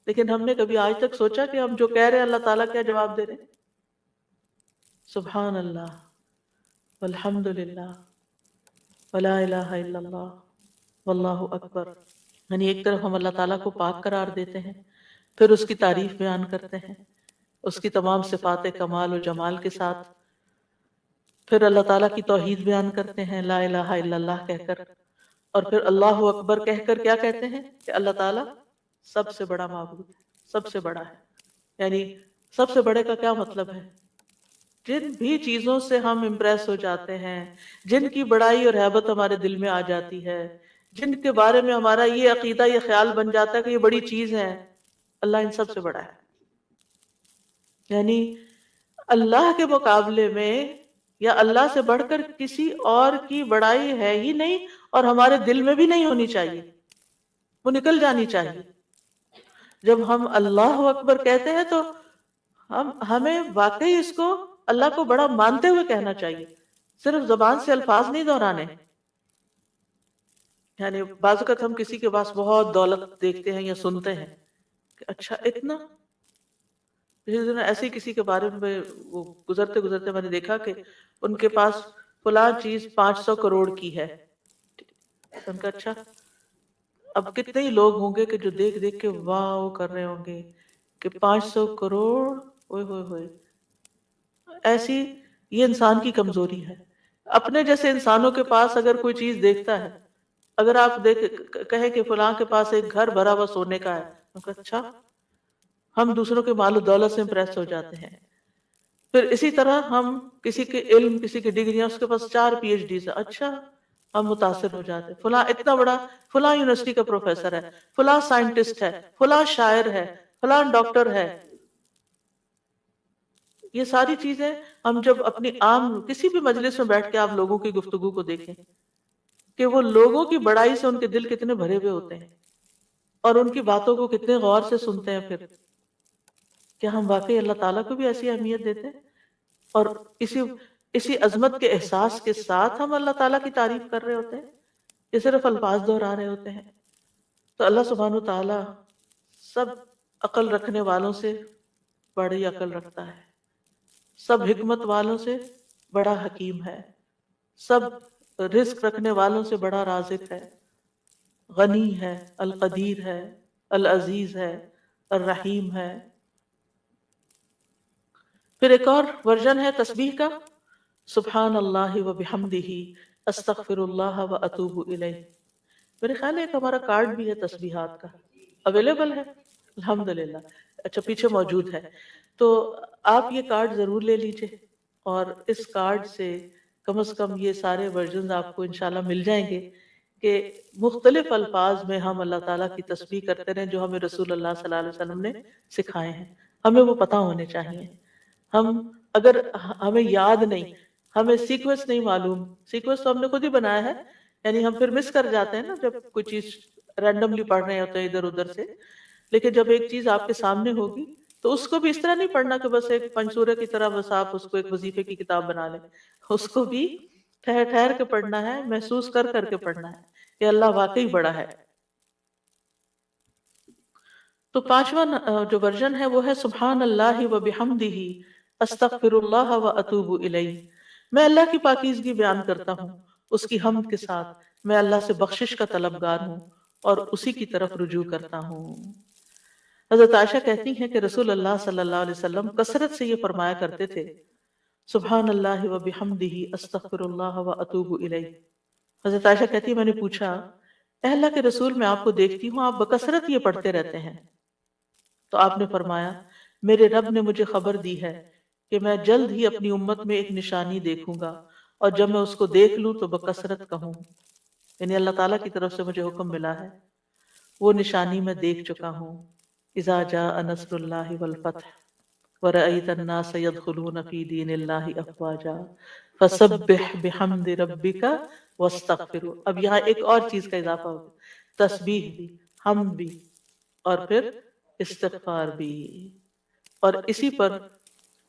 لیکن ہم نے کبھی آج تک سوچا کہ ہم جو کہہ رہے ہیں اللہ تعالیٰ کیا جواب دے رہے ہیں؟ سبحان اللہ والحمد للہ ولا الہ الا اللہ واللہ اکبر، یعنی ایک طرف ہم اللہ تعالیٰ کو پاک قرار دیتے ہیں، پھر اس کی تعریف بیان کرتے ہیں اس کی تمام صفات کمال و جمال کے ساتھ، پھر اللہ تعالیٰ کی توحید بیان کرتے ہیں لا الہ الا اللہ کہہ کر، اور پھر اللہ اکبر کہہ کر کیا کہتے ہیں کہ اللہ تعالیٰ سب سے بڑا معبود ہے، سب سے بڑا ہے۔ یعنی سب سے بڑے کا کیا مطلب ہے؟ جن بھی چیزوں سے ہم امپریس ہو جاتے ہیں، جن کی بڑائی اور ہیبت ہمارے دل میں آ جاتی ہے، جن کے بارے میں ہمارا یہ عقیدہ یہ خیال بن جاتا ہے کہ یہ بڑی چیز ہے، اللہ ان سب سے بڑا ہے۔ یعنی اللہ کے مقابلے میں یا اللہ سے بڑھ کر کسی اور کی بڑائی ہے ہی نہیں، اور ہمارے دل میں بھی نہیں ہونی چاہیے، وہ نکل جانی چاہیے۔ جب ہم اللہ اکبر کہتے ہیں تو ہمیں واقعی اس کو اللہ کو بڑا مانتے ہوئے کہنا چاہیے، صرف زبان سے الفاظ نہیں دہرانے۔ یعنی بعض اوقات ہم کسی کے پاس بہت دولت دیکھتے ہیں یا سنتے ہیں کہ اچھا اتنا، پچھلے دنوں ایسے کسی کے بارے میں وہ گزرتے گزرتے میں نے دیکھا کہ ان کے پاس فلاں چیز 500 کروڑ کی ہے، ان کا اچھا اب کتنے ہی لوگ ہوں گے کہ جو دیکھ دیکھ کے واو کر رہے ہوں گے کہ 500 کروڑ، اوئے ہوئے ہوئے۔ ایسی یہ انسان کی کمزوری ہے، اپنے جیسے انسانوں کے پاس اگر کوئی چیز دیکھتا ہے، اگر آپ کہیں کہ فلاں کے پاس ایک گھر بھرا ہوا سونے کا ہے، ان کا اچھا، ہم دوسروں کے مال و دولت سے امپریس ہو جاتے ہیں۔ پھر اسی طرح ہم کسی کے علم، کسی کی ڈگریاں، اس کے پاس 4 پی ایچ ڈی سے، اچھا ہم متاثر ہو جاتے ہیں، فلاں اتنا بڑا، فلاں یونیورسٹی کا پروفیسر ہے، فلاں سائنٹسٹ ہے، فلاں شاعر ہے، فلاں ڈاکٹر ہے۔ یہ ساری چیزیں ہم جب اپنی عام کسی بھی مجلس میں بیٹھ کے آپ لوگوں کی گفتگو کو دیکھیں کہ وہ لوگوں کی بڑائی سے ان کے دل کتنے بھرے ہوئے ہوتے ہیں اور ان کی باتوں کو کتنے غور سے سنتے ہیں، پھر کیا ہم واقعی اللہ تعالیٰ کو بھی ایسی اہمیت دیتے ہیں؟ اور اسی عظمت کے احساس کے ساتھ ہم اللہ تعالیٰ کی تعریف کر رہے ہوتے ہیں، یہ صرف الفاظ دہرا رہے ہوتے ہیں؟ تو اللہ سبحانہ وتعالیٰ سب عقل رکھنے والوں سے بڑی عقل رکھتا ہے، سب حکمت والوں سے بڑا حکیم ہے، سب رزق رکھنے والوں سے بڑا رازق ہے، غنی ہے، القدیر ہے، العزیز ہے، الرحیم ہے۔ پھر ایک اور ورژن ہے تسبیح کا، سبحان اللہ و بحمدہ استغفر اللہ و اتوب الیہ۔ میرے خیال ہے ایک ہمارا کارڈ بھی ہے تسبیحات کا، اویلیبل ہے الحمدللہ، اچھا پیچھے موجود ہے، تو آپ یہ کارڈ ضرور لے لیجئے، اور اس کارڈ سے کم از کم یہ سارے ورژنز آپ کو انشاءاللہ مل جائیں گے کہ مختلف الفاظ میں ہم اللہ تعالیٰ کی تسبیح کرتے رہیں جو ہمیں رسول اللہ صلی اللہ علیہ وسلم نے سکھائے ہیں، ہمیں وہ پتہ ہونے چاہیے۔ ہم اگر ہمیں یاد نہیں، ہمیں سیکوینس نہیں معلوم، سیکوینس تو ہم نے خود ہی بنایا ہے، یعنی ہم پھر مس کر جاتے ہیں نا جب کوئی چیز رینڈملی پڑھ رہے ہوتے ہیں ادھر ادھر سے، لیکن جب ایک چیز آپ کے سامنے ہوگی تو اس کو بھی اس طرح نہیں پڑھنا کہ بس ایک پنسورے کی طرح بس آپ اس کو ایک وظیفے کی کتاب بنا لیں، اس کو بھی ٹھہر ٹھہر کے پڑھنا ہے، محسوس کر کر کے پڑھنا ہے کہ اللہ واقعی بڑا ہے۔ تو پانچواں جو ورژن ہے وہ ہے سبحان اللہ و بحمدہ استغفر اللہ و اتوب الیہ۔ میں اللہ کی پاکیزگی بیان کرتا ہوں اس کی حمد کے ساتھ، میں اللہ سے بخشش کا طلبگار ہوں اور اسی کی طرف رجوع کرتا ہوں۔ حضرت عائشہ کہتی ہیں کہ رسول اللہ صلی اللہ علیہ وسلم کثرت سے یہ فرمایا کرتے تھے، سبحان اللہ و بحمدہ استغفر اللہ و اتوب الیہ۔ حضرت عائشہ کہتی ہے میں نے پوچھا، اے اللہ کے رسول میں آپ کو دیکھتی ہوں آپ بکثرت یہ پڑھتے رہتے ہیں، تو آپ نے فرمایا میرے رب نے مجھے خبر دی ہے کہ میں جلد ہی اپنی امت میں ایک نشانی دیکھوں گا، اور جب میں اس کو دیکھ لوں تو بکثرت کہوں، یعنی اللہ تعالیٰ کی طرف سے مجھے حکم ملا ہے، وہ نشانی میں دیکھ چکا ہوں۔ اذا جاء نصر اللہ والفتح ورأيت الناس يدخلون في دين الله افواجا فسبح بحمد ربك واستغفره۔ اب یہاں ایک اور چیز کا اضافہ ہوگا، تسبیح بھی، حمد بھی، اور پھر استغفار بھی، اور اسی پر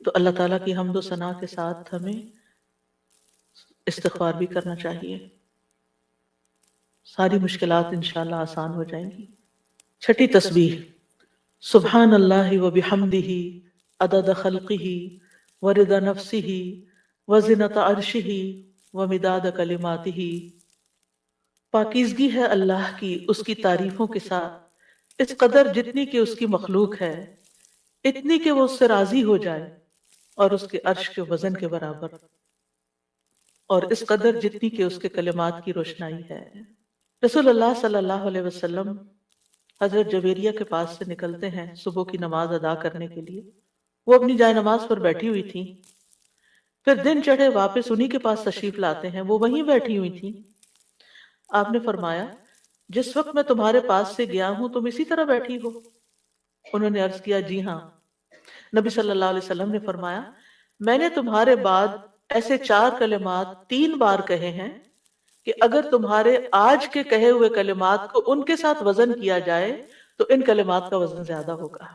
تو اللہ تعالیٰ کی حمد و ثنا کے ساتھ ہمیں استغفار بھی کرنا چاہیے، ساری مشکلات انشاءاللہ آسان ہو جائیں گی۔ چھٹی تسبیح، سبحان اللہ و بحمدہ عدد خلقہ ورضا نفسہ وزنۃ عرشہ ومداد کلماتہ۔ پاکیزگی ہے اللہ کی اس کی تعریفوں کے ساتھ، اس قدر جتنی کہ اس کی مخلوق ہے، اتنی کہ وہ اس سے راضی ہو جائے، اور اس کے عرش کے وزن کے برابر، اور اس قدر جتنی کہ اس کے کلمات کی روشنائی ہے۔ رسول اللہ صلی اللہ علیہ وسلم حضرت جویریہ کے پاس سے نکلتے ہیں صبح کی نماز ادا کرنے کے لیے، وہ اپنی جائے نماز پر بیٹھی ہوئی تھی، پھر دن چڑھے واپس انہی کے پاس تشریف لاتے ہیں، وہ وہیں بیٹھی ہوئی تھی۔ آپ نے فرمایا جس وقت میں تمہارے پاس سے گیا ہوں تم اسی طرح بیٹھی ہو؟ انہوں نے عرض کیا جی ہاں۔ نبی صلی اللہ علیہ وسلم نے فرمایا میں نے تمہارے بعد ایسے 4 کلمات 3 بار کہے ہیں کہ اگر تمہارے آج کے کہے ہوئے کلمات کو ان کے ساتھ وزن کیا جائے تو ان کلمات کا وزن زیادہ ہوگا،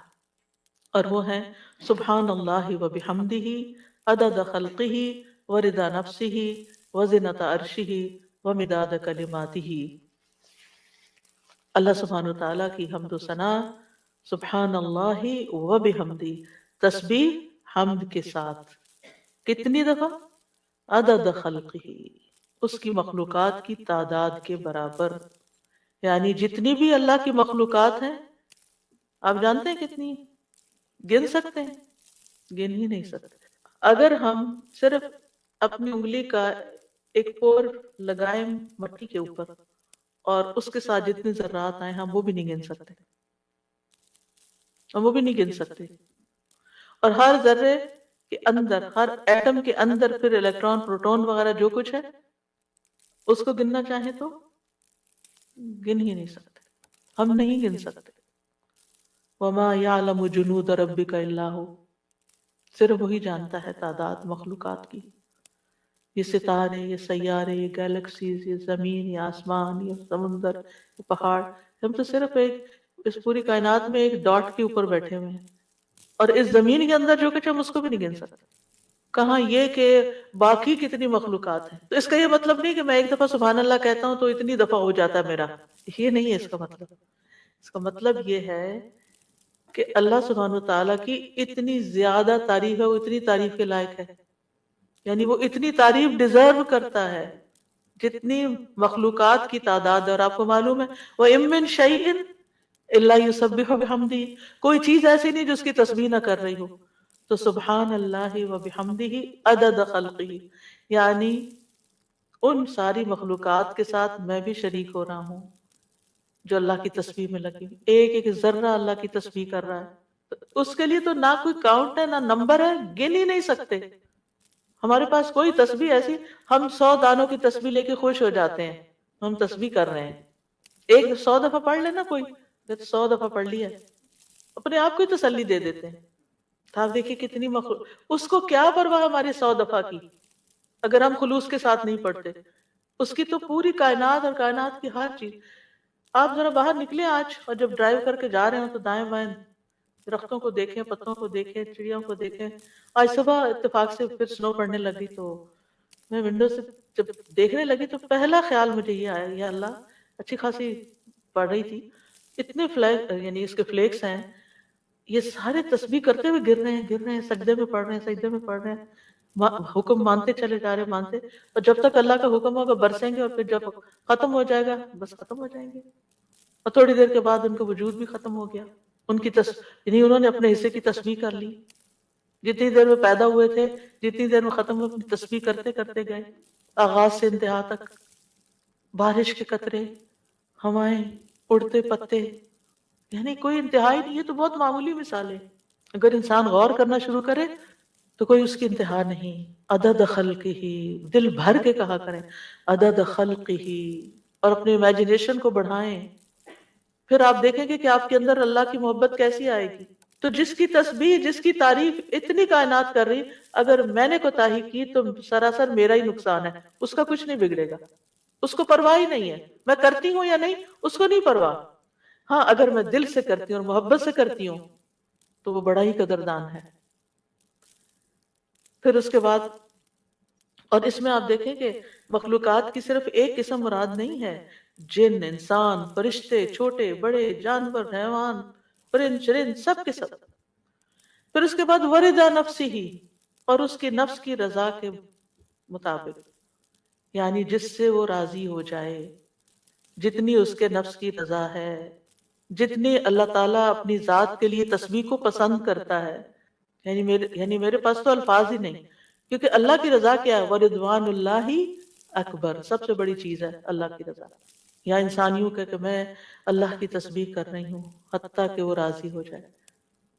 اور وہ ہیں سبحان اللہ و بحمدہ عدد خلقہ ورضا نفسہ وزنۃ عرشہ ومداد کلماتہ۔ اللہ سبحانہ وتعالیٰ کی حمد و ثنا، سبحان اللہ و بحمدہ، تسبیح حمد کے ساتھ، کتنی دفعہ؟ عدد خلقہ، اس کی مخلوقات کی تعداد کے برابر، یعنی جتنی بھی اللہ کی مخلوقات ہیں، آپ جانتے ہیں کتنی؟ گن سکتے ہیں؟ گن ہی نہیں سکتے۔ اگر ہم صرف اپنی انگلی کا ایک پور لگائیں مٹی کے اوپر اور اس کے ساتھ جتنے ذرات آئے ہم وہ بھی نہیں گن سکتے، ہم وہ بھی نہیں گن سکتے، اور ہر ذرے کے اندر، ہر ایٹم کے اندر پھر الیکٹران پروٹون وغیرہ جو کچھ ہے اس کو گننا چاہیں تو گن ہی نہیں سکتے، ہم نہیں گن سکتے۔ وَمَا يَعْلَمُ جُنُودَ رَبِّكَ إِلَّا هُوَ، صرف وہی جانتا ہے تعداد مخلوقات کی، یہ ستارے، یہ سیارے، یہ گیلیکسیز، یہ زمین، یہ آسمان، یہ سمندر، یہ پہاڑ، ہم تو صرف اس پوری کائنات میں ایک ڈاٹ کے اوپر بیٹھے ہوئے ہیں، اور اس زمین کے اندر جو کچھ ہم اس کو بھی نہیں گن سکتے، کہاں یہ کہ باقی کتنی مخلوقات ہیں۔ تو اس کا یہ مطلب نہیں کہ میں ایک دفعہ سبحان اللہ کہتا ہوں تو اتنی دفعہ ہو جاتا ہے میرا، یہ نہیں ہے اس کا مطلب۔ اس کا مطلب یہ ہے کہ اللہ سبحانہ وتعالیٰ کی اتنی زیادہ تعریف ہے، وہ اتنی تعریف کے لائق ہے، یعنی وہ اتنی تعریف ڈیزرو کرتا ہے جتنی مخلوقات کی تعداد ہے۔ اور آپ کو معلوم ہے وَإِن مِّن شَيْءٍ إِلَّا يُسَبِّحُ بِحَمْدِهِ، کوئی چیز ایسی نہیں جو اس کی تسبیح نہ کر رہی ہو۔ تو سبحان اللہ و بحمدہ عدد خلقہ، یعنی ان ساری مخلوقات کے ساتھ میں بھی شریک ہو رہا ہوں جو اللہ کی تسبیح میں لگی، ایک ایک ذرہ اللہ کی تسبیح کر رہا ہے۔ تو اس کے لیے تو نہ کوئی کاؤنٹ ہے، نہ نمبر ہے، گن ہی نہیں سکتے۔ ہمارے پاس کوئی تسبیح ایسی، ہم 100 دانوں کی تسبیح لے کے خوش ہو جاتے ہیں، ہم تسبیح کر رہے ہیں، ایک 100 دفعہ پڑھ لینا کوئی، 100 دفعہ پڑھ لیا، اپنے آپ کو ہی تسلی دے دیتے ہیں۔ آپ دیکھیں کتنی اس کو کیا پرواہ ہماری 100 دفعہ کی، اگر ہم خلوص کے ساتھ نہیں پڑھتے۔ اس کی تو پوری کائنات اور کائنات کی ہر چیز۔ آپ ذرا باہر نکلیں آج، اور جب ڈرائیو کر کے جا رہے ہوں تو دائیں بائیں درختوں کو دیکھیں، پتوں کو دیکھیں، چڑیوں کو دیکھیں۔ آج صبح اتفاق سے پھر سنو پڑنے لگی تو میں ونڈو سے جب دیکھنے لگی تو پہلا خیال مجھے یہ آیا، یا اللہ، اچھی خاصی پڑھ رہی تھی، اتنے فلیک یعنی اس کے فلیکس ہیں، یہ سارے تسبیح کرتے ہوئے گر رہے ہیں، گر رہے ہیں، سجدے میں پڑھ رہے ہیں، سجدے میں پڑھ رہے ہیں، حکم مانتے چلے جا رہے، مانتے، اور جب تک اللہ کا حکم ہوگا برسیں گے، اور پھر جب ختم ہو جائے گا بس ختم ہو جائیں گے۔ اور تھوڑی دیر کے بعد ان کا وجود بھی ختم ہو گیا. ان کی یعنی انہوں نے اپنے حصے کی تسبیح کر لی. جتنی دیر میں پیدا ہوئے تھے، جتنی دیر میں ختم ہوئے، اپنی تسبیح کرتے کرتے گئے، آغاز سے انتہا تک. بارش کے قطرے، ہوائیں، اڑتے پتے، یعنی کوئی انتہا ہی نہیں. یہ تو بہت معمولی مثال ہے. اگر انسان غور کرنا شروع کرے تو کوئی اس کی انتہا نہیں. عدد خلقہ، دل بھر کے کہا کریں عدد خلقہ، اور اپنے امیجنیشن کو بڑھائیں. پھر آپ دیکھیں گے کہ آپ کے اندر اللہ کی محبت کیسی آئے گی. تو جس کی تسبیح، جس کی تعریف اتنی کائنات کر رہی، اگر میں نے کوتاہی کی تو سراسر میرا ہی نقصان ہے، اس کا کچھ نہیں بگڑے گا. اس کو پرواہ ہی نہیں ہے میں کرتی ہوں یا نہیں، اس کو نہیں پرواہ. ہاں اگر میں دل سے کرتی ہوں اور محبت سے کرتی ہوں تو وہ بڑا ہی قدردان ہے. پھر اس کے بعد، اور اس میں آپ دیکھیں کہ مخلوقات کی صرف ایک قسم مراد نہیں ہے. جن، انسان، فرشتے، چھوٹے بڑے، جانور، حیوان، پرند چرند، سب کے سب. پھر اس کے بعد وردا نفسی ہی، اور اس کی نفس کی رضا کے مطابق، یعنی جس سے وہ راضی ہو جائے، جتنی اس کے نفس کی رضا ہے، جتنی اللہ تعالیٰ اپنی ذات کے لیے تسبیح کو پسند کرتا ہے. یعنی میرے پاس تو الفاظ ہی نہیں، کیونکہ اللہ کی رضا کیا ہے؟ وَرِضْوَانُ اللَّهِ اکبر، سب سے بڑی چیز ہے اللہ کی رضا. یا انسانیوں کہ میں اللہ کی تسبیح کر رہی ہوں حتیٰ کہ وہ راضی ہو جائے،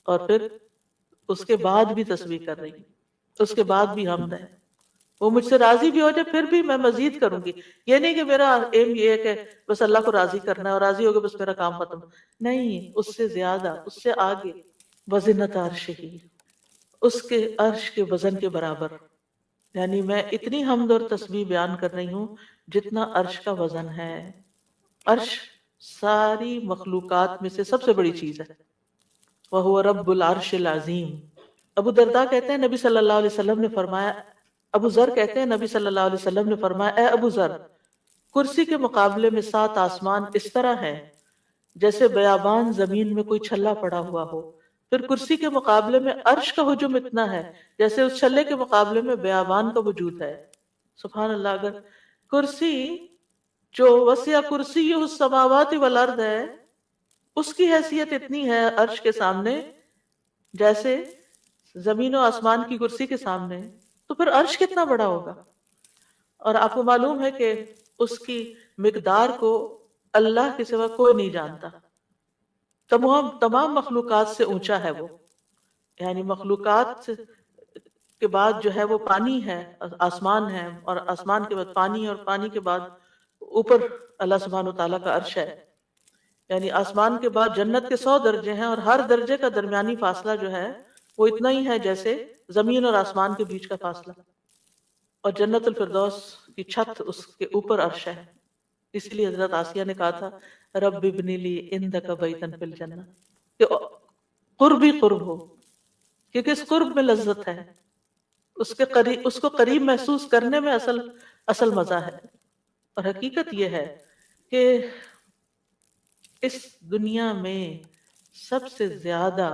اور پھر اس کے بعد بھی تسبیح کر رہی ہوں، اس کے بعد بھی حمد ہے. وہ مجھ سے راضی بھی ہو جائے پھر بھی میں مزید کروں گی. یہ نہیں کہ میرا ایم یہ ہے کہ بس اللہ کو راضی کرنا ہے اور راضی ہو گئے بس میرا کام ختم. نہیں، اس سے زیادہ، اس سے آگے. وزنت عرشہ، اس کے عرش کے وزن کے برابر. یعنی میں اتنی حمد اور تسبیح بیان کر رہی ہوں جتنا عرش کا وزن ہے. عرش ساری مخلوقات میں سے سب سے بڑی چیز ہے. وَهُوَ رَبُّ الْعَرْشِ الْعَظِيمِ. ابو درداء کہتے ہیں نبی صلی اللہ علیہ وسلم نے فرمایا، ابو ذر کہتے ہیں نبی صلی اللہ علیہ وسلم نے فرمایا، اے ابو ذر، کرسی کے مقابلے میں 7 آسمان اس طرح ہیں جیسے بیابان زمین میں کوئی چھلا پڑا ہوا ہو. پھر کرسی کے مقابلے میں عرش کا حجم اتنا ہے جیسے اس چھلے کے مقابلے میں بیابان کا وجود ہے. سبحان اللہ. اگر کرسی جو وسع کرسیہ السماوات والارض ہے، اس کی حیثیت اتنی ہے عرش کے سامنے جیسے زمین و آسمان کی کرسی کے سامنے، تو پھر عرش کتنا بڑا ہوگا. اور آپ کو معلوم ہے کہ اس کی مقدار کو اللہ کے سوا کوئی نہیں جانتا. تمام مخلوقات سے اونچا ہے وہ. یعنی مخلوقات کے بعد جو ہے وہ پانی ہے، آسمان ہے، اور آسمان کے بعد پانی، اور پانی کے بعد اوپر اللہ سبحانہ وتعالیٰ کا عرش ہے. یعنی آسمان کے بعد جنت کے 100 درجے ہیں، اور ہر درجے کا درمیانی فاصلہ جو ہے وہ اتنا ہی ہے جیسے زمین اور آسمان کے بیچ کا فاصلہ. اور جنت الفردوس کی چھت اس کے اوپر عرش ہے. اس لیے حضرت آسیہ نے کہا تھا رب ابن لی عندک بیتا فی الجنہ، کہ قرب ہی قرب ہو، کیونکہ اس قرب میں لذت ہے، اس کو قریب محسوس کرنے میں اصل مزہ ہے. اور حقیقت یہ ہے کہ اس دنیا میں سب سے زیادہ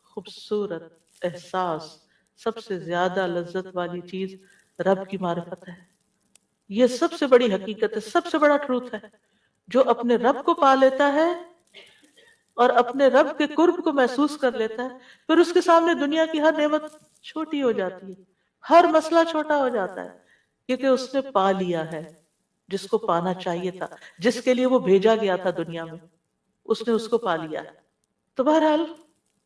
خوبصورت احساس، سب سے زیادہ لذت والی چیز رب کی معرفت ہے. یہ سب سے بڑی حقیقت ہے، سب سے بڑا ٹروتھ ہے. جو اپنے رب کو پا لیتا ہے اور اپنے رب کے قرب کو محسوس کر لیتا ہے، پھر اس کے سامنے دنیا کی ہر نعمت چھوٹی ہو جاتی ہے، ہر مسئلہ چھوٹا ہو جاتا ہے، کیونکہ اس نے پا لیا ہے جس کو پانا چاہیے تھا، جس کے لیے وہ بھیجا گیا تھا دنیا میں، اس نے اس کو پا لیا. تو بہرحال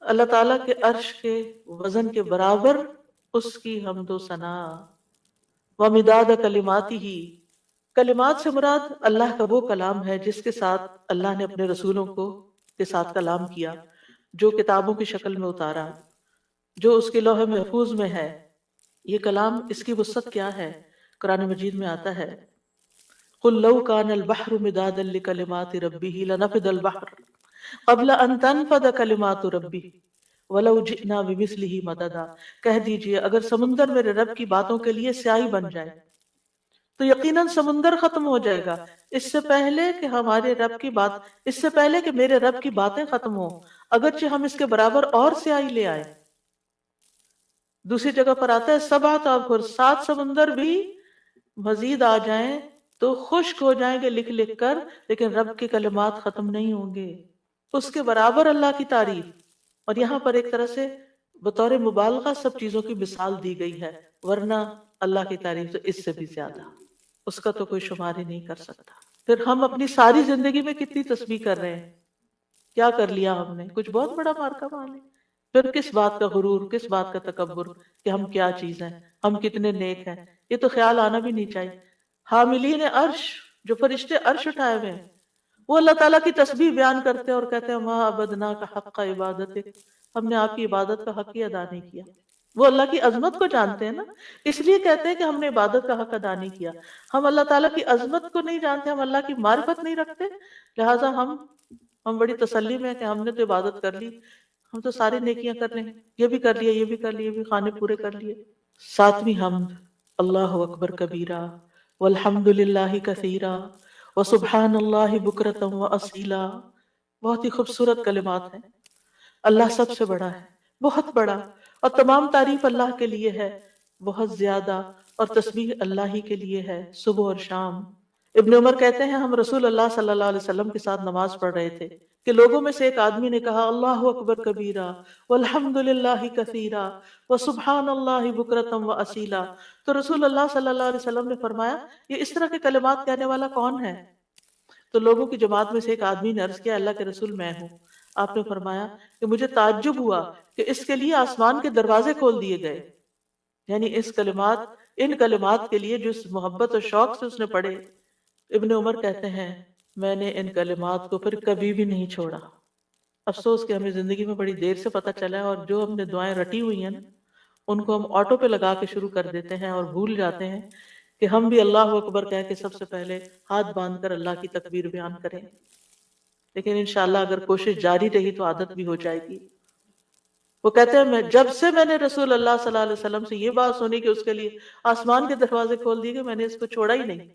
اللہ تعالیٰ کے عرش کے وزن کے برابر اس کی حمد و ثنا. وَمِدَادَ كَلِمَاتِهِ، کلمات سے مراد اللہ کا وہ کلام ہے جس کے ساتھ اللہ نے اپنے رسولوں کے ساتھ کلام کیا، جو کتابوں کی شکل میں اتارا، جو اس کے لوح محفوظ میں ہے. یہ کلام، اس کی وسعت کیا ہے؟ قرآن مجید میں آتا ہے قُلْ لَوْ كَانَ الْبَحْرُ مِدَادًا لِكَلِمَاتِ رَبِّهِ لَنَفِدَ الْبَحْرُ قبل ان تنفد کلمات ربی ولو جئنا بمثلہ مددا. کہہ دیجئے اگر سمندر میرے رب کی باتوں کے لیے سیاہی بن جائے تو یقیناً سمندر ختم ہو جائے گا اس سے پہلے کہ ہمارے رب کی بات، اس سے پہلے کہ میرے رب کی باتیں ختم ہوں، اگرچہ ہم اس کے برابر اور سیاہی لے آئے. دوسری جگہ پر آتا ہے 7 ابحر، 7 سمندر بھی مزید آ جائیں تو خشک ہو جائیں گے لکھ لکھ کر، لیکن رب کے کلمات ختم نہیں ہوں گے، اس کے برابر اللہ کی تعریف۔ اور یہاں پر ایک طرح سے بطور مبالغہ سب چیزوں کی مثال دی گئی ہے، ورنہ اللہ کی تعریف تو اس سے بھی زیادہ، اس کا تو کوئی شمار ہی نہیں کر سکتا۔ پھر ہم اپنی ساری زندگی میں کتنی تسبیح کر رہے ہیں، کیا کر لیا ہم نے؟ کچھ بہت بڑا مارکا مان لیا۔ پھر کس بات کا غرور، کس بات کا تکبر کہ ہم کیا چیز ہیں، ہم کتنے نیک ہیں، یہ تو خیال آنا بھی نہیں چاہیے۔ حاملین عرش، جو فرشتے عرش اٹھائے ہوئے ہیں، وہ اللہ تعالیٰ کی تسبیح بیان کرتے ہیں اور کہتے ہیں ما عبدنا کا حق عبادت، ہم نے آپ کی عبادت کا حق ہی ادا نہیں کیا۔ وہ اللہ کی عظمت کو جانتے ہیں نا، اس لیے کہتے ہیں کہ ہم نے عبادت کا حق ادا نہیں کیا۔ ہم اللہ تعالیٰ کی عظمت کو نہیں جانتے، ہم اللہ کی معرفت نہیں رکھتے، لہٰذا ہم بڑی تسلی میں ہیں کہ ہم نے تو عبادت کر لی، ہم تو ساری نیکیاں کر لیں، یہ بھی کر لیا، یہ بھی کر لیا، یہ بھی خانے پورے کر لیے۔ ساتویں حمد، اللہ اکبر کبیرہ والحمد للہ کثیرہ وسبحان اللہ بکرۃ واصیلا۔ بہت ہی خوبصورت کلمات ہیں۔ اللہ سب سے بڑا ہے، بہت بڑا، اور تمام تعریف اللہ کے لیے ہے، بہت زیادہ، اور تسبیح اللہ ہی کے لیے ہے صبح اور شام۔ ابن عمر کہتے ہیں ہم رسول اللہ صلی اللہ علیہ وسلم کے ساتھ نماز پڑھ رہے تھے کہ لوگوں میں سے ایک آدمی نے کہا اللہ اکبر کبیرہ والحمد للہ کثیرہ وسبحان اللہ بکرۃ واصیلا، تو رسول اللہ صلی اللہ علیہ وسلم نے فرمایا یہ اس طرح کے کلمات کہنے والا کون ہے؟ تو لوگوں کی جماعت میں سے ایک آدمی نے عرض کیا اللہ کے رسول میں ہوں۔ آپ نے فرمایا کہ مجھے تعجب ہوا کہ اس کے لیے آسمان کے دروازے کھول دیے گئے، یعنی ان کلمات کے لیے جو اس محبت اور شوق سے اس نے پڑھے۔ ابن عمر کہتے ہیں میں نے ان کلمات کو پھر کبھی بھی نہیں چھوڑا۔ افسوس کہ ہمیں زندگی میں بڑی دیر سے پتہ چلا ہے، اور جو ہم نے دعائیں رٹی ہوئی ہیں نا ان کو ہم آٹو پہ لگا کے شروع کر دیتے ہیں اور بھول جاتے ہیں کہ ہم بھی اللہ اکبر کہہ کے سب سے پہلے ہاتھ باندھ کر اللہ کی تکبیر بیان کریں۔ لیکن انشاءاللہ اگر کوشش جاری رہی تو عادت بھی ہو جائے گی۔ وہ کہتے ہیں جب سے میں نے رسول اللہ صلی اللہ علیہ وسلم سے یہ بات سنی کہ اس کے لیے آسمان کے دروازے کھول دیے گئے، میں نے اس کو چھوڑا ہی نہیں،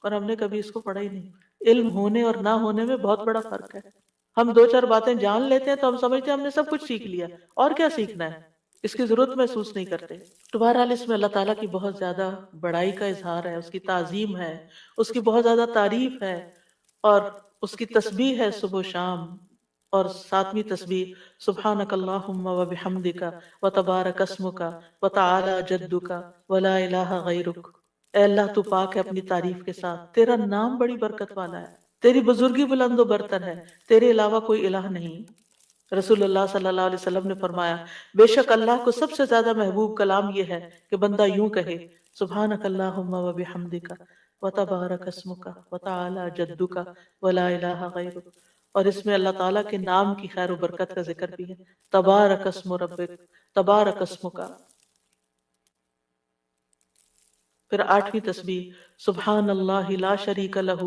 اور ہم نے کبھی اس کو پڑھا ہی نہیں۔ علم ہونے اور نہ ہونے میں بہت بڑا فرق ہے۔ ہم دو چار باتیں جان لیتے ہیں تو ہم سمجھتے ہیں ہم نے سب کچھ سیکھ لیا، اور کیا سیکھنا ہے، اس کی ضرورت محسوس نہیں کرتے۔ تو بہرحال اس میں اللہ تعالیٰ کی بہت زیادہ بڑائی کا اظہار ہے، اس کی تعظیم ہے، اس کی بہت زیادہ تعریف ہے، اور اس کی تسبیح ہے صبح و شام۔ اور ساتویں تسبیح سبحانک اللہم وبحمدک وتبارک اسمک وتعالی جدک ولا الہ غیرک۔ اے اللہ تو پاک ہے اپنی تعریف کے ساتھ، تیرا نام بڑی برکت والا ہے، تیری بزرگی بلند و برتر ہے، تیرے علاوہ کوئی الہ نہیں۔ رسول اللہ صلی اللہ علیہ وسلم نے فرمایا بے شک اللہ کو سب سے زیادہ محبوب کلام یہ ہے کہ بندہ یوں کہے سبحانک اللہم وبحمدک وتبارک اسمک وتعالی جدک ولا الہ غیرک۔ اور اس میں اللہ تعالیٰ کے نام کی خیر و برکت کا ذکر بھی ہے، تبارک اسم ربک، تبارک اسمک۔ پھر آٹھویں تسبیح سبحان اللہ لا شریک لہ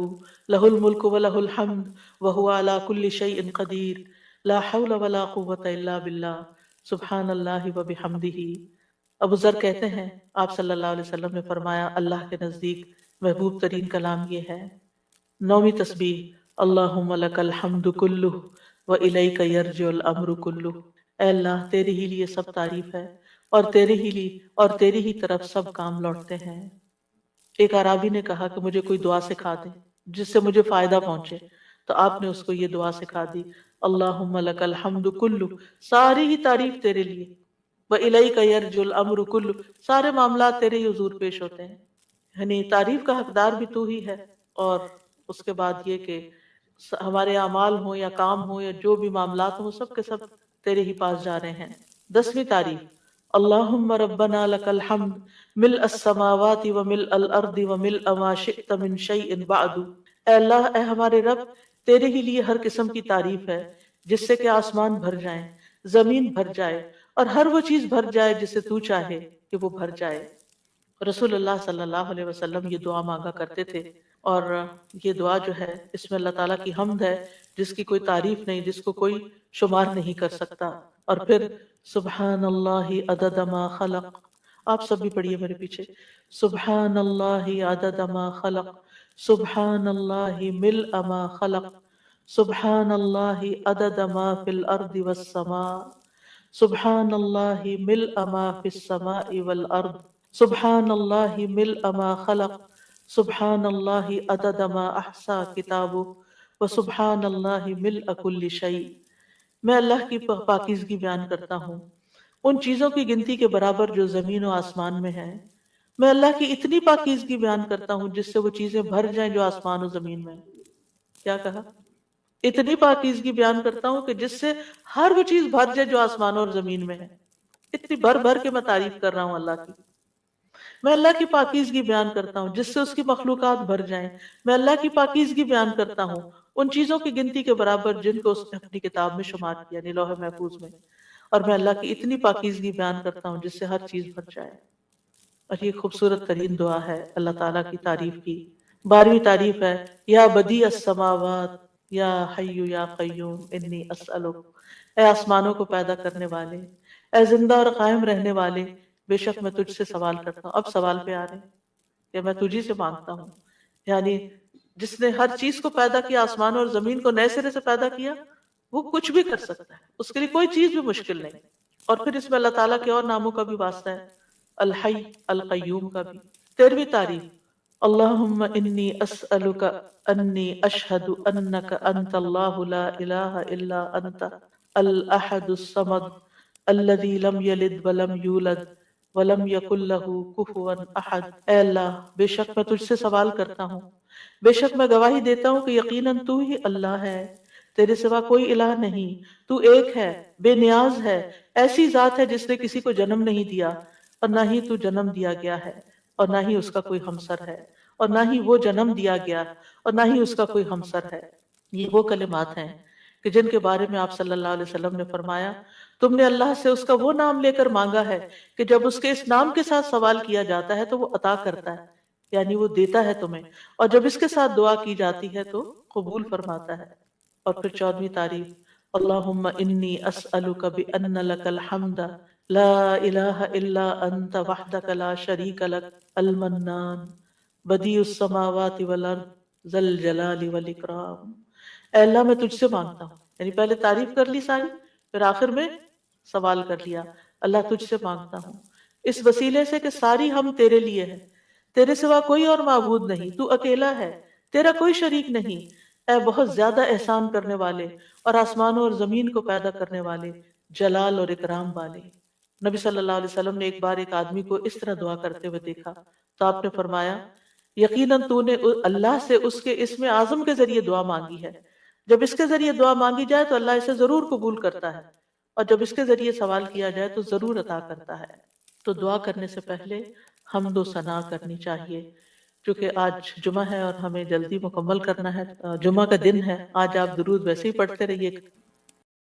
لہ الملک ولہ الحمد وہو علی کل شیء قدیر لا حول ولا قوة الا باللہ سبحان اللہ وبحمدہ۔ ابو ذر کہتے ہیں آپ صلی اللہ علیہ وسلم نے فرمایا اللہ کے نزدیک محبوب ترین کلام یہ ہے۔ نویں تسبیح اللہم لک الحمد کلہ والیک یرجع الامر کلہ۔ اے اللہ تیرے ہی لیے سب تعریف ہے، اور تیری ہی طرف سب کام لوٹتے ہیں۔ ایک عرابی نے کہا کہ مجھے کوئی دعا سکھا دے جس سے مجھے فائدہ پہنچے، تو آپ نے اس کو یہ دعا سکھا دی اللہم لک الحمد کلہ، ساری ہی تعریف تیرے لیے، وَإِلَيْكَ يَرْجُ الْأَمْرُ كُلُّ، سارے معاملات تیرے ہی حضور پیش ہوتے ہیں، یعنی تعریف کا حقدار بھی تو ہی ہے۔ اور اس کے بعد یہ کہ ہمارے اعمال ہوں یا کام ہوں یا جو بھی معاملات ہوں سب کے سب تیرے ہی پاس جا رہے ہیں۔ دسویں تعریف اللہم ربنا لک الحمد ملء السماوات وملء الارض وملء ما شئت من شیء بعد۔ اے اللہ، اے ہمارے رب، تیرے ہی لیے ہر قسم کی تعریف ہے جس سے کہ آسمان بھر جائیں، زمین بھر جائے، اور ہر وہ چیز بھر جائے جسے تو چاہے کہ وہ بھر جائے۔ رسول اللہ صلی اللہ علیہ وسلم یہ دعا مانگا کرتے تھے، اور یہ دعا جو ہے اس میں اللہ تعالیٰ کی حمد ہے جس کی کوئی تعریف نہیں، جس کو کوئی شمار نہیں کر سکتا۔ اور پھر سبحان اللہ عدد ما خلق، آپ سب بھی پڑھیے میرے پیچھے، سبحان اللہ عدد ما خلق، سبحان اللہ ملء ما خلق، سبحان اللہ عدد ما فی الارض والسماء، سبحان اللہ ملء ما فی السماء والارض، سبحان اللہ ملء ما خلق، سبحان اللہ عدد ما احصا کتابہ وسبحان اللہ ملء کل شیء۔ میں اللہ کی پاکیزگی بیان کرتا ہوں ان چیزوں کی گنتی کے برابر جو زمین و آسمان میں ہیں۔ میں اللہ کی اتنی پاکیزگی بیان کرتا ہوں جس سے وہ چیزیں بھر جائیں جو آسمان و زمین میں ہیں۔ کیا کہا؟ اتنی پاکیزگی بیان کرتا ہوں کہ جس سے ہر وہ چیز بھر جائے جو آسمانوں اور زمین میں ہے۔ اتنی بھر بھر کے میں تعریف کر رہا ہوں اللہ کی۔ میں اللہ کی پاکیزگی بیان کرتا ہوں جس سے اس کی مخلوقات بھر جائیں۔ میں اللہ کی پاکیزگی بیان کرتا ہوں ان چیزوں کی گنتی کے برابر جن کو اس نے اپنی کتاب میں شمار کیا، یعنی لوح محفوظ میں۔ اور میں اللہ کی اتنی پاکیزگی بیان کرتا ہوں جس سے ہر چیز بھر جائے۔ اور یہ خوبصورت ترین دعا ہے اللہ تعالیٰ کی تعریف کی۔ 12ویں تعریف ہے یا بدیع السماوات یا حی یا قیوم انی اسألک۔ اے آسمانوں کو پیدا کرنے والے، اے زندہ اور قائم رہنے والے، بے شک میں تجھ سے سوال کرتا ہوں۔ اب سوال پہ آ رہے ہیں کہ میں تجھی سے مانگتا ہوں، یعنی جس نے ہر چیز کو پیدا کیا، آسمان اور زمین کو نئے سرے سے پیدا کیا، وہ کچھ بھی کر سکتا ہے، اس کے لیے کوئی چیز بھی مشکل نہیں۔ اور پھر اس میں اللہ تعالیٰ کے اور ناموں کا بھی واسطہ ہے، الحی القیوم کا بھی۔ 13ویں تعریف اللہم انی اسألک انی اشہد انک انت اللہ لا الہ الا انت الاحد الصمد الذی لم یلد ولم یولد ولم یکن لہ کفوا احد۔ اے اللہ، بے شک میں تجھ سے سوال کرتا ہوں، بے شک میں گواہی دیتا ہوں کہ یقیناً تو ہی اللہ ہے، تیرے سوا کوئی الہ نہیں، تو ایک ہے، بے نیاز ہے، ایسی ذات ہے جس نے کسی کو جنم نہیں دیا اور نہ ہی تو جنم دیا گیا ہے، اور نہ ہی اس کا کوئی ہمسر ہے، اور نہ ہی وہ جنم دیا گیا اور نہ ہی اس کا کوئی ہمسر ہے۔ یہ وہ کلمات ہیں کہ جن کے بارے میں آپ صلی اللہ علیہ وسلم نے فرمایا تم نے اللہ سے اس کا وہ نام لے کر مانگا ہے کہ جب اس کے اس نام کے ساتھ سوال کیا جاتا ہے تو وہ عطا کرتا ہے، یعنی وہ دیتا ہے تمہیں، اور جب اس کے ساتھ دعا کی جاتی ہے تو قبول فرماتا ہے۔ اور پھر 14ویں تعریف اللہم انی اسألک بأن لک الحمد لا الہ الا انت وحدک لا شریک لک المنان بدیع السماوات والارض ذی الجلال والاکرام۔ اے اللہ، میں تجھ سے مانگتا ہوں، یعنی پہلے تعریف کر لی ساری، پھر آخر میں سوال کر لیا، اللہ تجھ سے مانگتا ہوں اس وسیلے سے کہ ساری ہم تیرے لیے ہے، تیرے سوا کوئی اور معبود نہیں، تو اکیلا ہے، تیرا کوئی شریک نہیں، اے بہت زیادہ احسان کرنے والے اور آسمانوں اور زمین کو پیدا کرنے والے، جلال اور اکرام والے۔ نبی صلی اللہ علیہ وسلم نے ایک بار ایک آدمی کو اس طرح دعا کرتے ہوئے دیکھا تو آپ نے فرمایا یقیناً تو نے اللہ سے اس کے اسم اعظم کے ذریعے دعا مانگی ہے، جب اس کے ذریعے دعا مانگی جائے تو اللہ اسے ضرور قبول کرتا ہے، اور جب اس کے ذریعے سوال کیا جائے تو ضرور عطا کرتا ہے۔ تو دعا کرنے سے پہلے حمد و ثنا کرنی چاہیے، چونکہ آج جمعہ ہے اور ہمیں جلدی مکمل کرنا ہے، جمعہ کا دن ہے، آج آپ درود ویسے ہی پڑھتے رہیے،